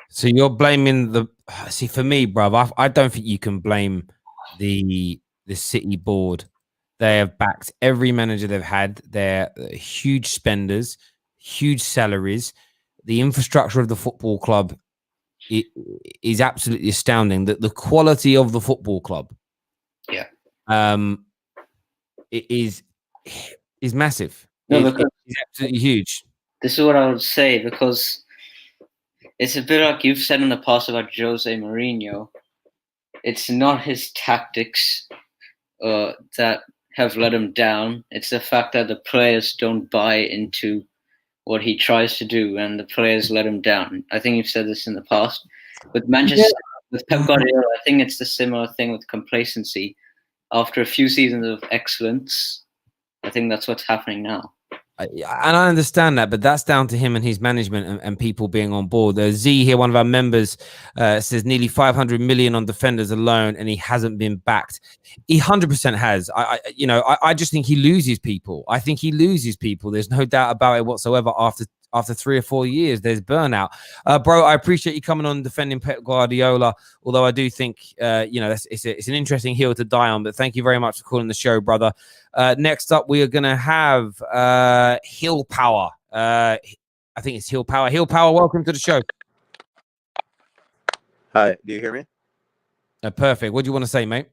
So you're blaming for me, bruv, I don't think you can blame the City board. They have backed every manager they've had. They're huge spenders, huge salaries. The infrastructure of the football club is absolutely astounding. The quality of the football club, it is massive. It's absolutely huge. This is what I would say, because it's a bit like you've said in the past about Jose Mourinho. It's not his tactics that have let him down. It's the fact that the players don't buy into what he tries to do, and the players let him down. I think you've said this in the past. With Manchester, with Pep Guardiola, I think it's the similar thing with complacency. After a few seasons of excellence, I think that's what's happening now. And I understand that, but that's down to him and his management and people being on board. Z here, one of our members, says nearly 500 million on defenders alone, and he hasn't been backed. He 100% has. I just think he loses people. I think he loses people. There's no doubt about it whatsoever. After 3 or 4 years, there's burnout. Bro, I appreciate you coming on and defending Pep Guardiola, although I do think, it's an interesting hill to die on, but thank you very much for calling the show, brother. Next up, we are going to have Hill Power. I think it's Hill Power. Hill Power, welcome to the show. Hi, do you hear me? Perfect. What do you want to say, mate?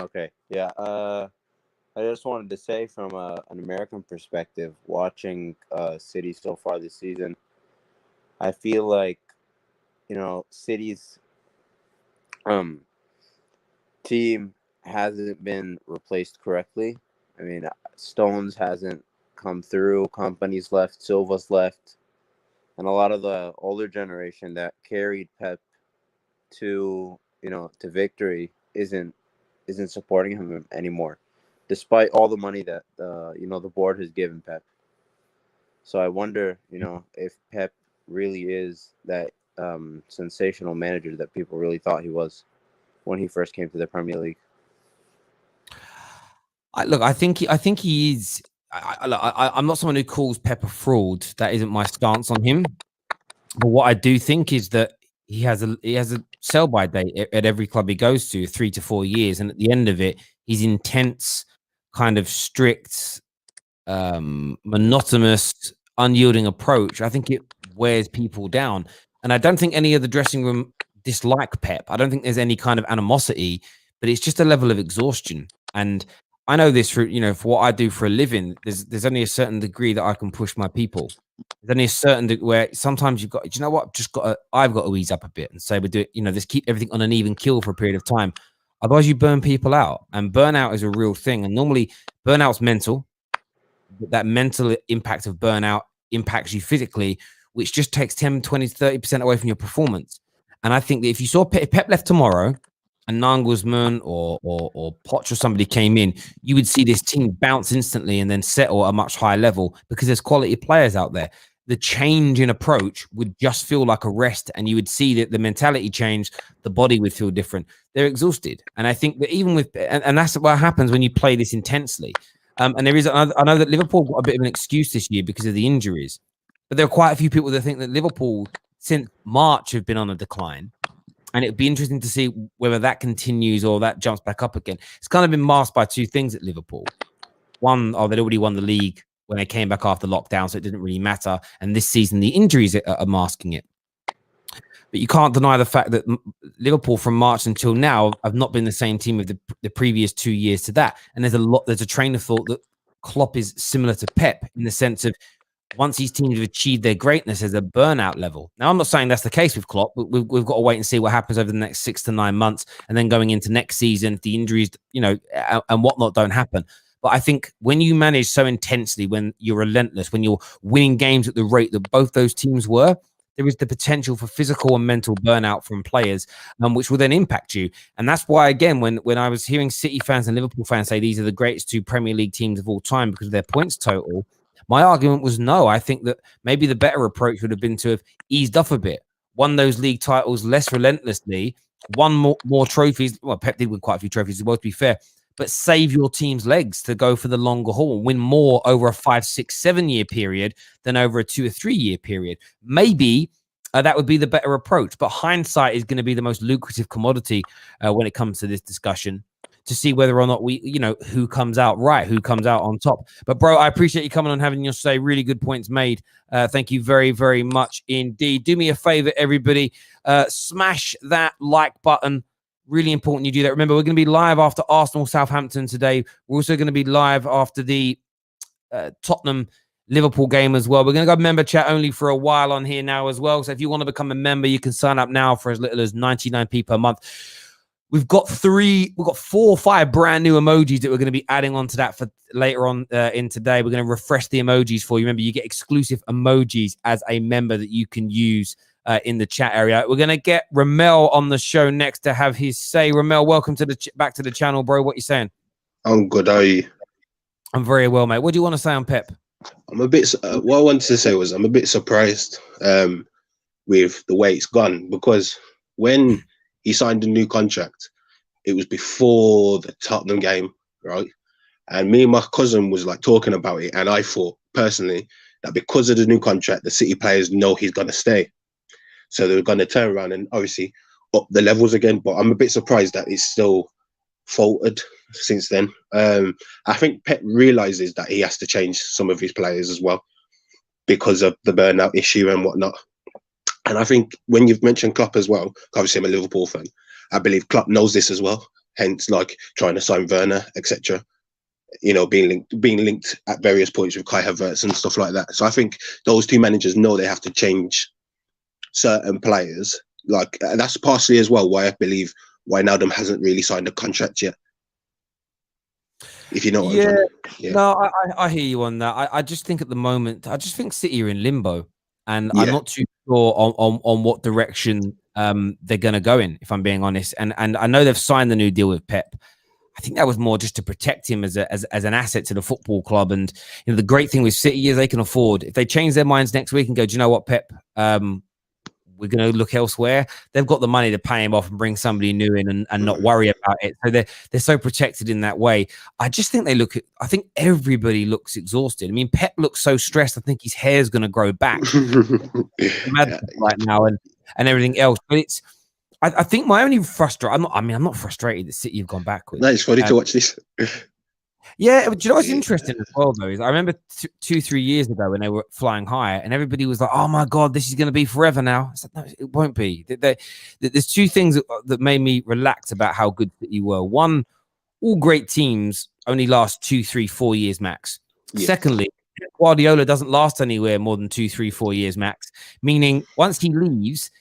Okay, yeah. I just wanted to say from an American perspective, watching City so far this season, I feel like City's um team hasn't been replaced correctly. I mean, Stones hasn't come through. Company's left. Silva's left, and a lot of the older generation that carried Pep to to victory isn't supporting him anymore, despite all the money that the board has given Pep. So I wonder, if Pep really is that sensational manager that people really thought he was when he first came to the Premier League. I think he is. I'm not someone who calls Pep a fraud. That isn't my stance on him. But what I do think is that he has a sell by date at every club he goes to, 3 to 4 years, and at the end of it, his intense, kind of strict, monotonous, unyielding approach, I think it wears people down. And I don't think any of the dressing room dislike Pep. I don't think there's any kind of animosity, but it's just a level of exhaustion. And I know this for what I do for a living. There's only a certain degree that I can push my people. There's only a certain where sometimes you've got, do you know what? I've got to ease up a bit and say, we do it, let's keep everything on an even keel for a period of time. Otherwise, you burn people out, and burnout is a real thing. And normally, burnout's mental. That mental impact of burnout impacts you physically, which just takes 10, 20, 30% away from your performance. And I think that if you saw Pep left tomorrow and Nagelsmann or Poch or somebody came in, you would see this team bounce instantly and then settle at a much higher level because there's quality players out there. The change in approach would just feel like a rest, and you would see that the mentality change, the body would feel different. They're exhausted. And I think that even with, and that's what happens when you play this intensely. And there is, I know that Liverpool got a bit of an excuse this year because of the injuries, but there are quite a few people that think that Liverpool since March have been on a decline. And it'd be interesting to see whether that continues or that jumps back up again. It's kind of been masked by two things at Liverpool. One, they'd already won the league when they came back after lockdown, so it didn't really matter. And this season, the injuries are masking it. But you can't deny the fact that Liverpool from March until now have not been the same team of the previous 2 years to that. And there's a train of thought that Klopp is similar to Pep in the sense of once these teams have achieved their greatness as a burnout level. Now, I'm not saying that's the case with Klopp, but we've got to wait and see what happens over the next 6 to 9 months. And then going into next season, the injuries, and whatnot don't happen. But I think when you manage so intensely, when you're relentless, when you're winning games at the rate that both those teams were, there is the potential for physical and mental burnout from players, which will then impact you. And that's why, again, when I was hearing City fans and Liverpool fans say these are the greatest two Premier League teams of all time because of their points total, my argument was no. I think that maybe the better approach would have been to have eased up a bit, won those league titles less relentlessly, won more trophies. Well, Pep did win quite a few trophies as well, to be fair, but save your team's legs to go for the longer haul, win more over a 5, 6, 7 year period than over a 2 or 3 year period. Maybe that would be the better approach, but hindsight is going to be the most lucrative commodity when it comes to this discussion, to see whether or not who comes out right, who comes out on top. But bro, I appreciate you coming on, having your say. Really good points made. Thank you very, very much indeed. Do me a favor, everybody, smash that like button. Really important you do that. Remember, we're going to be live after Arsenal Southampton today. We're also going to be live after the Tottenham Liverpool game as well. We're going to go member chat only for a while on here now as well. So if you want to become a member, you can sign up now for as little as 99p per month. We've got 4 or 5 brand new emojis that we're going to be adding on to that for later on in today. We're going to refresh the emojis for you. Remember, you get exclusive emojis as a member that you can use in the chat area. We're going to get Ramel on the show next to have his say. Ramel, welcome to back to the channel, bro. What you saying? I'm good. How are you? I'm very well, mate. What do you want to say on Pep? I'm a bit. What I wanted to say was I'm a bit surprised with the way it's gone, because when he signed a new contract, it was before the Tottenham game, right? And me and my cousin was like talking about it, and I thought personally that because of the new contract, the City players know he's gonna stay, so they're gonna turn around and obviously up the levels again. But I'm a bit surprised that it's still faltered since then. I think Pep realizes that he has to change some of his players as well because of the burnout issue and whatnot. And I think when you've mentioned Klopp as well, obviously I'm a Liverpool fan, I believe Klopp knows this as well. Hence, like trying to sign Werner, etc. You know, being linked at various points with Kai Havertz and stuff like that. So I think those two managers know they have to change certain players. Like that's partially as well why I believe Wijnaldum hasn't really signed a contract yet. If you know what I'm trying to, yeah. No, I hear you on that. I just think at the moment, I just think City are in limbo, and I'm not too sure on what direction they're going to go in, if I'm being honest. And I know they've signed the new deal with Pep. I think that was more just to protect him as an asset to the football club. And you know, the great thing with City is they can afford, if they change their minds next week and go, do you know what, Pep, we're going to look elsewhere. They've got the money to pay him off and bring somebody new in and not worry about it. So they're so protected in that way. I just think I think everybody looks exhausted. I mean, Pep looks so stressed. I think his hair's going to grow back right now and everything else. But I think my only frustration, I'm not frustrated that City have gone backwards. No, it's funny to watch this. Yeah, but do you know what's interesting as well, though, is I remember 2-3 years ago when they were flying higher and everybody was like, oh my God, this is going to be forever now. I said, no, it won't be. There's two things that made me relax about how good City were. One, all great teams only last 2, 3, 4 years max. Yeah. Secondly, Guardiola doesn't last anywhere more than 2, 3, 4 years max, meaning once he leaves,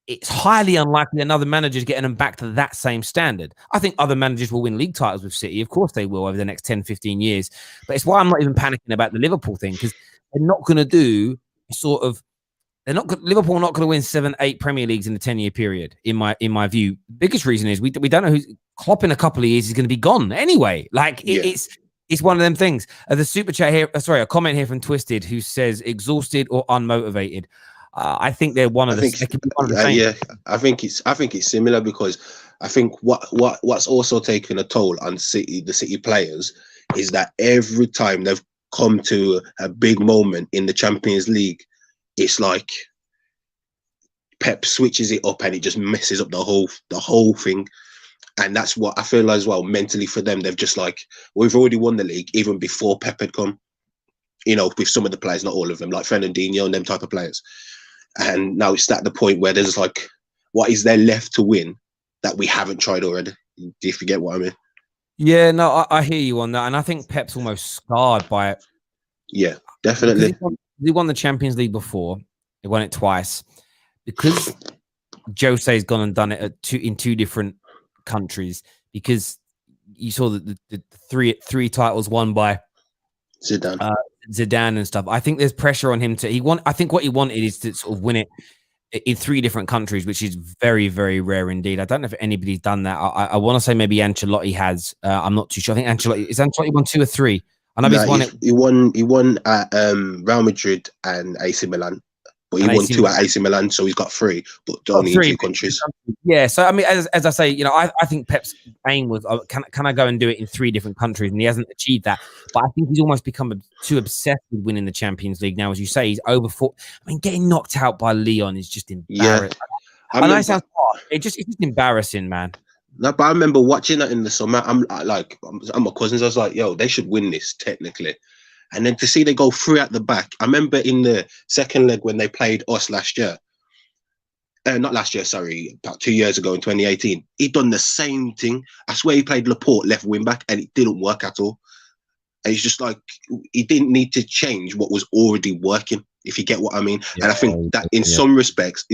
it's highly unlikely another manager is getting them back to that same standard. I think other managers will win league titles with City. Of course they will over the next 10, 15 years. But it's why I'm not even panicking about the Liverpool thing, because they're not going to do Liverpool are not going to win 7, 8 Premier Leagues in a 10-year period, in my view. The biggest reason is we don't know who's Klopp in a couple of years is going to be gone anyway. It's one of them things. The super chat here, a comment here from Twisted who says exhausted or unmotivated. I think they're one of the same. Yeah, I think it's similar, because I think what's also taken a toll on the City players is that every time they've come to a big moment in the Champions League, it's like Pep switches it up and it just messes up the whole thing. And that's what I feel as well mentally for them. They've just like, we've already won the league even before Pep had come. You know, with some of the players, not all of them, like Fernandinho and them type of players. And now it's at the point where there's like, what is there left to win that we haven't tried already? Do you forget what I mean? Yeah, no, I hear you on that. And I think Pep's almost scarred by it. Yeah, definitely. He won the Champions League before. He won it twice. Because Jose's gone and done it in two different countries. Because you saw the three titles won by Zidane and stuff. I think there's pressure on him I think what he wanted is to sort of win it in 3 different countries, which is very, very rare indeed. I don't know if anybody's done that. I want to say maybe Ancelotti has. I'm not too sure. I think Ancelotti won 2 or 3. I know he's won it. He won at Real Madrid and AC Milan. But he won 2 at AC Milan, so he's got 3, but only in 2 countries. Yeah, so I mean, as I say, you know, I think Pep's aim was, can I go and do it in 3 different countries, and he hasn't achieved that. But I think he's almost become too obsessed with winning the Champions League now. As you say, he's over 4. I mean, getting knocked out by Lyon is just embarrassing. Yeah. I know it sounds hard. It's just embarrassing, man. No, but I remember watching that in the summer. I'm my cousins. I was like, yo, they should win this technically. And then to see they go through at the back. I remember in the second leg when they played us last year. Not last year, sorry, about 2 years ago in 2018. He done the same thing. I swear he played Laporte left wing back and it didn't work at all. And it's just like, he didn't need to change what was already working, if you get what I mean. Yeah, and I think that in some respects,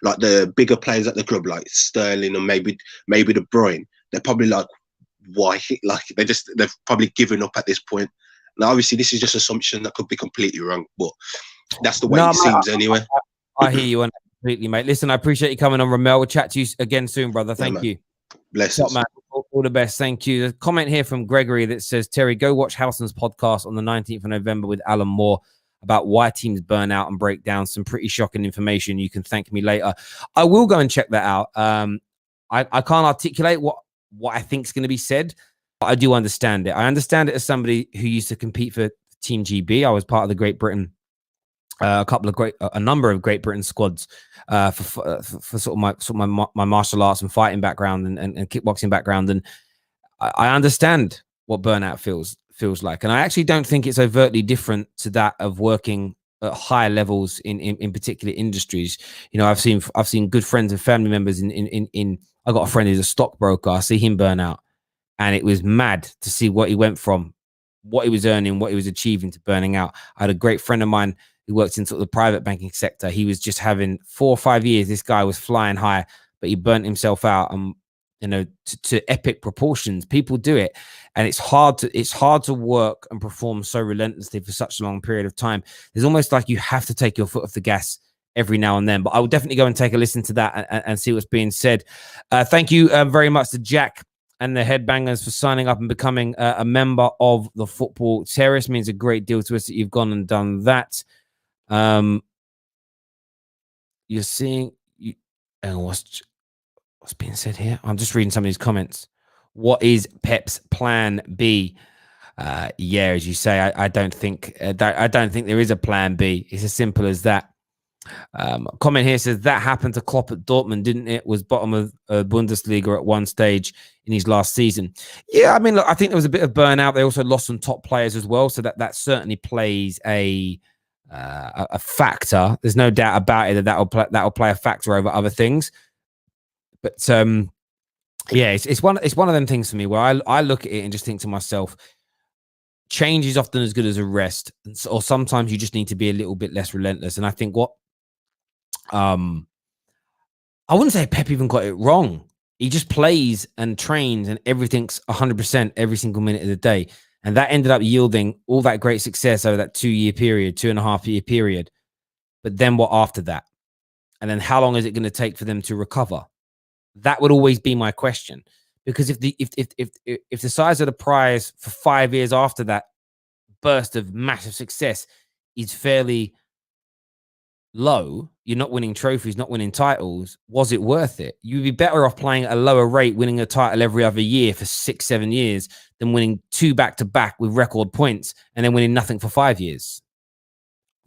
like the bigger players at the club, like Sterling or maybe De Bruyne, they're probably like, why? Like they've probably given up at this point. Now, obviously, this is just assumption that could be completely wrong, but that's the way it seems anyway. I hear you on that completely, mate. Listen, I appreciate you coming on, Ramel. We'll chat to you again soon, brother. Thank you. Blessings. Man. All the best. Thank you. There's a comment here from Gregory that says, Terry, go watch Howson's podcast on the 19th of November with Alan Moore about why teams burn out and break down. Some pretty shocking information. You can thank me later. I will go and check that out. I can't articulate what I think is going to be said, but I do understand it. I understand it as somebody who used to compete for Team GB. I was part of the Great Britain, a number of Great Britain squads for sort of my martial arts and fighting background and kickboxing background, and I understand what burnout feels like, and I actually don't think it's overtly different to that of working at higher levels in particular industries. You know, I've seen good friends and family members in I got a friend who's a stockbroker. I see him burn out, and it was mad to see what he went from, what he was earning, what he was achieving, to burning out. I had a great friend of mine who works in sort of the private banking sector. He was just having 4 or 5 years. This guy was flying high, but he burnt himself out, and you know, to epic proportions. People do it, and it's hard to work and perform so relentlessly for such a long period of time. It's almost like you have to take your foot off the gas every now and then. But I will definitely go and take a listen to that and see what's being said. Thank you very much to Jack and the Headbangers for signing up and becoming a member of the Football Terrace. Means a great deal to us that you've gone and done that. You're seeing what's being said here. I'm just reading some of these comments. What is Pep's plan B? Yeah, as you say, I don't think there is a plan B. It's as simple as that. Comment here says that happened to Klopp at Dortmund, didn't it? Was bottom of Bundesliga at one stage in his last season. Yeah, I mean, look, I think there was a bit of burnout. They also lost some top players as well, so that certainly plays a factor. There's no doubt about it that'll play a factor over other things. But yeah, it's one of them things for me where I look at it and just think to myself, change is often as good as a rest, or sometimes you just need to be a little bit less relentless. And I think what I wouldn't say Pep even got it wrong. He just plays and trains and everything's 100% every single minute of the day. And that ended up yielding all that great success over that 2-year period, 2.5-year period. But then what after that? And then how long is it going to take for them to recover? That would always be my question. Because if the size of the prize for 5 years after that burst of massive success is fairly low, you're not winning trophies, not winning titles, was it worth it? You'd be better off playing at a lower rate, winning a title every other year for 6-7 years than winning 2 back-to-back with record points and then winning nothing for 5 years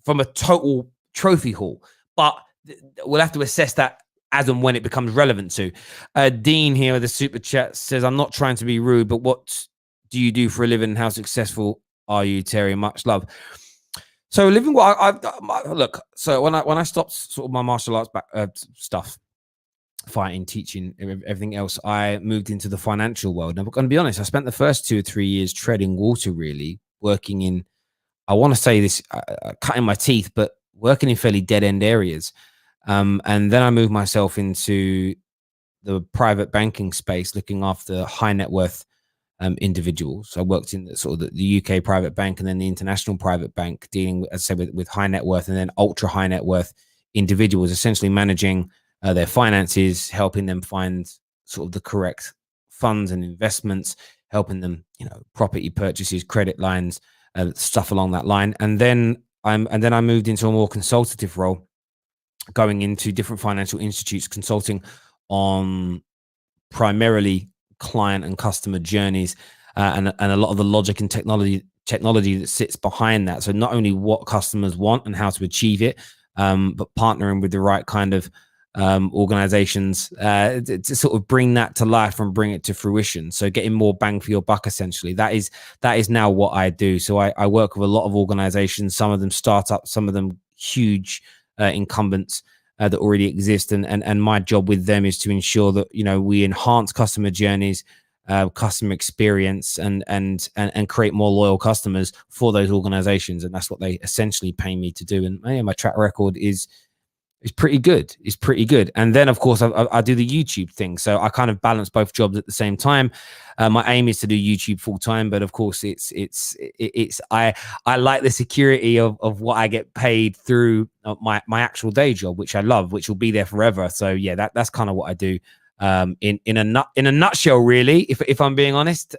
from a total trophy haul. But we'll have to assess that as and when it becomes relevant to. Dean here with the super chat says, I'm not trying to be rude, but what do you do for a living and how successful are you, Terry? Much love. So living what look. So when I stopped sort of my martial arts stuff, fighting, teaching, everything else, I moved into the financial world. And I'm going to be honest, I spent the first 2 or 3 years treading water, really working in, I want to say this, cutting my teeth, but working in fairly dead end areas. And then I moved myself into the private banking space, looking after high net worth individuals. So I worked in the UK private bank and then the international private bank, dealing with, as I say, with high net worth and then ultra high net worth individuals, essentially managing their finances, helping them find sort of the correct funds and investments, helping them, property purchases, credit lines, stuff along that line. And then I moved into a more consultative role, going into different financial institutes, consulting on primarily client and customer journeys, and a lot of the logic and technology that sits behind that. So not only what customers want and how to achieve it, but partnering with the right kind of organizations to sort of bring that to life and bring it to fruition. So getting more bang for your buck, essentially. That is now what I do. So I work with a lot of organizations, some of them startups, some of them huge incumbents that already exist, and my job with them is to ensure that we enhance customer journeys, customer experience, and create more loyal customers for those organizations, and that's what they essentially pay me to do. And my track record is pretty good. It's pretty good. And then of course I do the YouTube thing, so I kind of balance both jobs at the same time. My aim is to do YouTube full time, but of course I like the security of what I get paid through my actual day job, which I love, which will be there forever. So yeah, that's kind of what I do in a nutshell, really, if I'm being honest.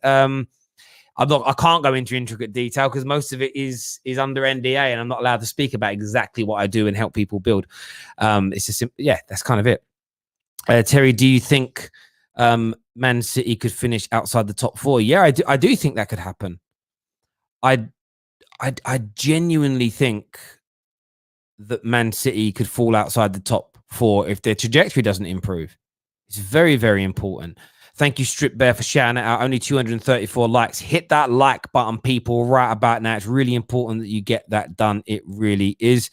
I can't go into intricate detail because most of it is under NDA, and I'm not allowed to speak about exactly what I do and help people build. It's just that's kind of it. Terry, do you think Man City could finish outside the top 4? Yeah, I do think that could happen. I genuinely think that Man City could fall outside the top 4 if their trajectory doesn't improve. It's very, very important. Thank you, Strip Bear, for shouting it out. Only 234 likes. Hit that like button, people, right about now. It's really important that you get that done. It really is.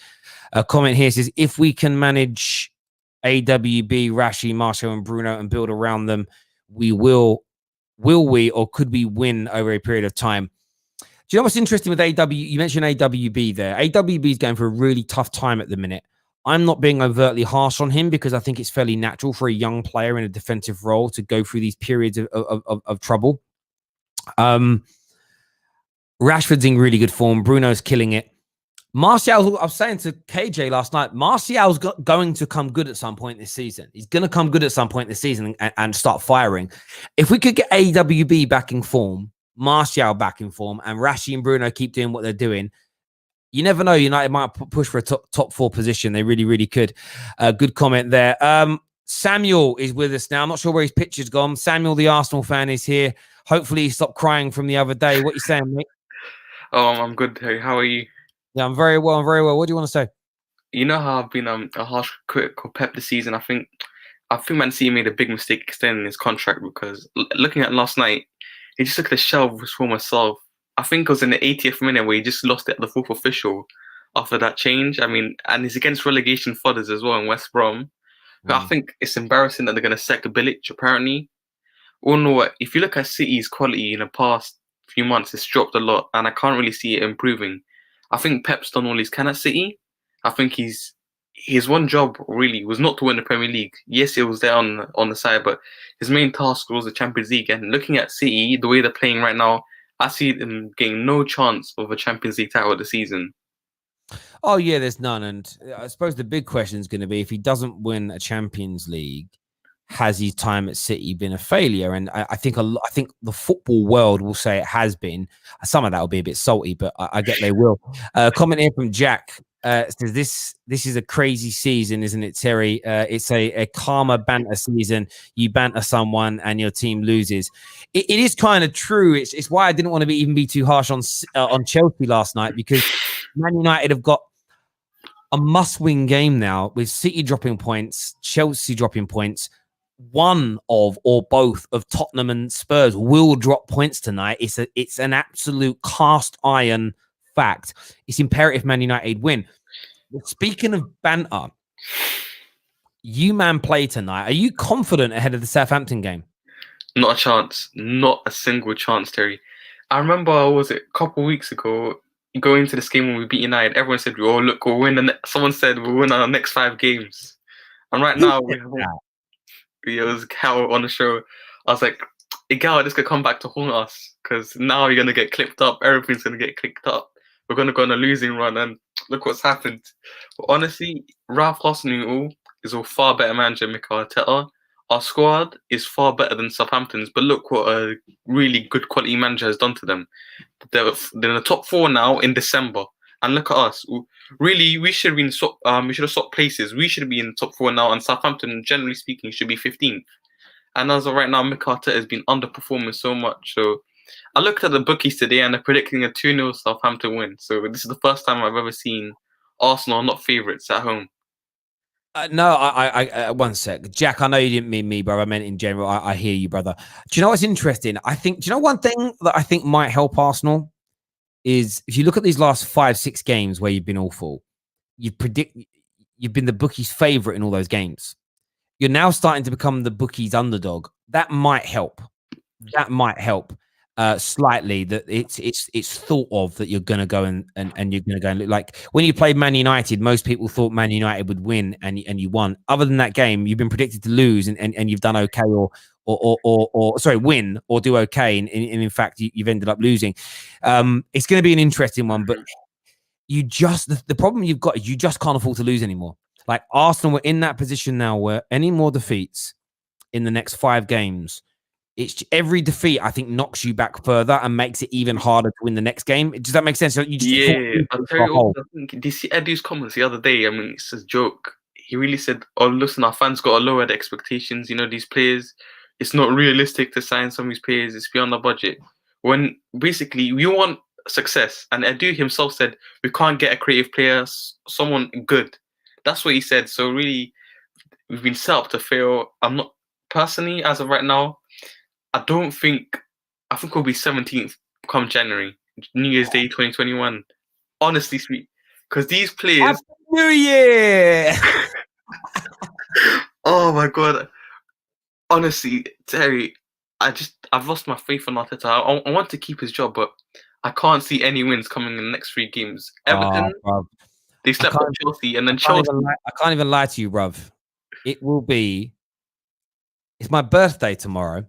A comment here says, if we can manage AWB, Rashi, Marshall, and Bruno and build around them, we will we, or could we win over a period of time? Do you know what's interesting with AW? You mentioned AWB there. AWB is going for a really tough time at the minute. I'm not being overtly harsh on him because I think it's fairly natural for a young player in a defensive role to go through these periods of trouble. Rashford's in really good form. Bruno's killing it. Martial, I was saying to KJ last night, Martial's going to come good at some point this season. He's going to come good at some point this season and start firing. If we could get AWB back in form, Martial back in form, and Rashi and Bruno keep doing what they're doing, you never know. United might push for a top 4 position. They really, really could. Good comment there. Samuel is with us now. I'm not sure where his picture's gone. Samuel, the Arsenal fan, is here. Hopefully he stopped crying from the other day. What are you saying, mate? Oh, I'm good. Hey, how are you? Yeah, I'm very well. What do you want to say? You know how I've been a harsh critic of Pep this season. I think Man City made a big mistake extending his contract because looking at last night, he just looked at the shell of his former self. I think it was in the 80th minute where he just lost it at the 4th official after that change. I mean, and he's against relegation fodder as well in West Brom. But I think it's embarrassing that they're going to sack Bilic, apparently. Or no, if you look at City's quality in the past few months, it's dropped a lot, and I can't really see it improving. I think Pep's done all he can at City. I think his one job really was not to win the Premier League. Yes, it was there on the side, but his main task was the Champions League. And looking at City, the way they're playing right now, I see them getting no chance of a Champions League title this season. Oh, yeah, there's none. And I suppose the big question is going to be, if he doesn't win a Champions League, has his time at City been a failure? And I think the football world will say it has been. Some of that will be a bit salty, but I get they will. Comment here from Jack. Says this is a crazy season, isn't it, Terry? It's a calmer banter season. You banter someone and your team loses. It is kind of true. It's why I didn't want to even be too harsh on Chelsea last night, because Man United have got a must-win game now with City dropping points, Chelsea dropping points. One of or both of Tottenham and Spurs will drop points tonight. It's an absolute cast iron fact. It's imperative Man United win. But speaking of banter, you man play tonight. Are you confident ahead of the Southampton game? Not a chance. Not a single chance, Terry. I remember, was it a couple of weeks ago, going into this game when we beat United, everyone said, oh, look, we'll win. Someone said, we'll win our next 5 games. And right now, it was Cal on the show. I was like, Gal, this could come back to haunt us, because now you're going to get clipped up. Everything's going to get clipped up. We're going to go on a losing run, and look what's happened. But honestly, Ralph Hasenhuttl is a far better manager than Mikel Arteta. Our squad is far better than Southampton's, but look what a really good quality manager has done to them. They're in the top 4 now in December, and look at us. Really, we should have swapped places. We should be in the top 4 now, and Southampton, generally speaking, should be 15th. And as of right now, Mikel Arteta has been underperforming so much. So I looked at the bookies today, and they're predicting a 2-0 Southampton win. So this is the first time I've ever seen Arsenal not favourites at home. No, I one sec. Jack, I know you didn't mean me, brother. I meant in general. I hear you, brother. Do you know what's interesting? Do you know one thing that I think might help Arsenal is, if you look at these last 5-6 games where you've been awful, you've been the bookies' favourite in all those games. You're now starting to become the bookies' underdog. That might help. Slightly, that it's thought of that you're going to go and you're going to go and look like when you played Man United, most people thought Man United would win and you won. Other than that game, you've been predicted to lose and you've done okay or win or do okay. And in fact, you've ended up losing. It's going to be an interesting one, but the problem you've got is you just can't afford to lose anymore. Like Arsenal were in that position now where any more defeats in the next 5 games, it's every defeat, I think, knocks you back further and makes it even harder to win the next game. Does that make sense? I'll tell you also, I think, did you see Edu's comments the other day? I mean, it's a joke. He really said, oh, listen, our fans got to lower the expectations. You know, these players, it's not realistic to sign some of these players. It's beyond the budget. When basically we want success. And Edu himself said, we can't get a creative player, someone good. That's what he said. So really, we've been set up to fail. I'm not, personally, as of right now, I think we'll be 17th come January, New Year's Day 2021. Honestly speak, because these players. Happy New Year! Oh my god! Honestly, Terry, I've lost my faith in Arteta. I want to keep his job, but I can't see any wins coming in the next 3 games. Everton, they slept on Chelsea, and then Chelsea. I can't even lie to you, bruv. It's my birthday tomorrow,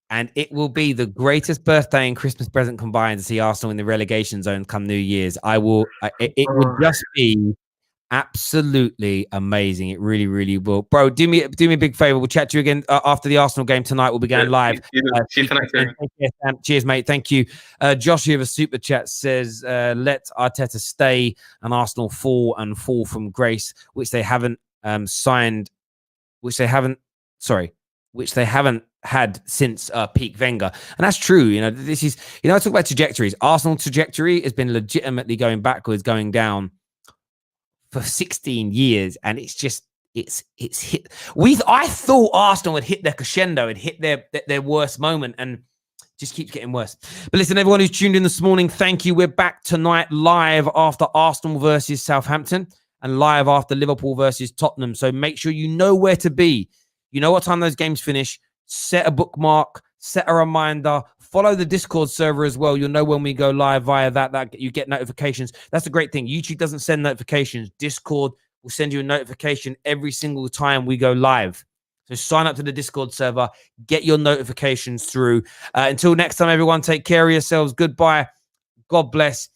and it will be the greatest birthday and Christmas present combined to see Arsenal in the relegation zone come New Year's. It would just be absolutely amazing. It really, really will. Bro, do me a big favor. We'll chat to you again after the Arsenal game tonight. We'll be going live. Cheers, mate. Thank you. Josh here of a super chat says, let Arteta stay and Arsenal fall from grace, which they haven't had since peak Wenger. And that's true. You know, this is, I talk about trajectories. Arsenal's trajectory has been legitimately going backwards, going down for 16 years, and it's hit. I thought Arsenal would hit their crescendo and hit their worst moment, and just keeps getting worse. But listen, everyone who's tuned in this morning, thank you. We're back tonight live after Arsenal versus Southampton and live after Liverpool versus Tottenham. So make sure you know where to be. You know what time those games finish. Set a bookmark, set a reminder, follow the Discord server as well. You'll know when we go live via that you get notifications. That's the great thing. YouTube doesn't send notifications. Discord will send you a notification every single time we go live. So sign up to the Discord server, get your notifications through. Until next time, everyone, take care of yourselves. Goodbye. God bless.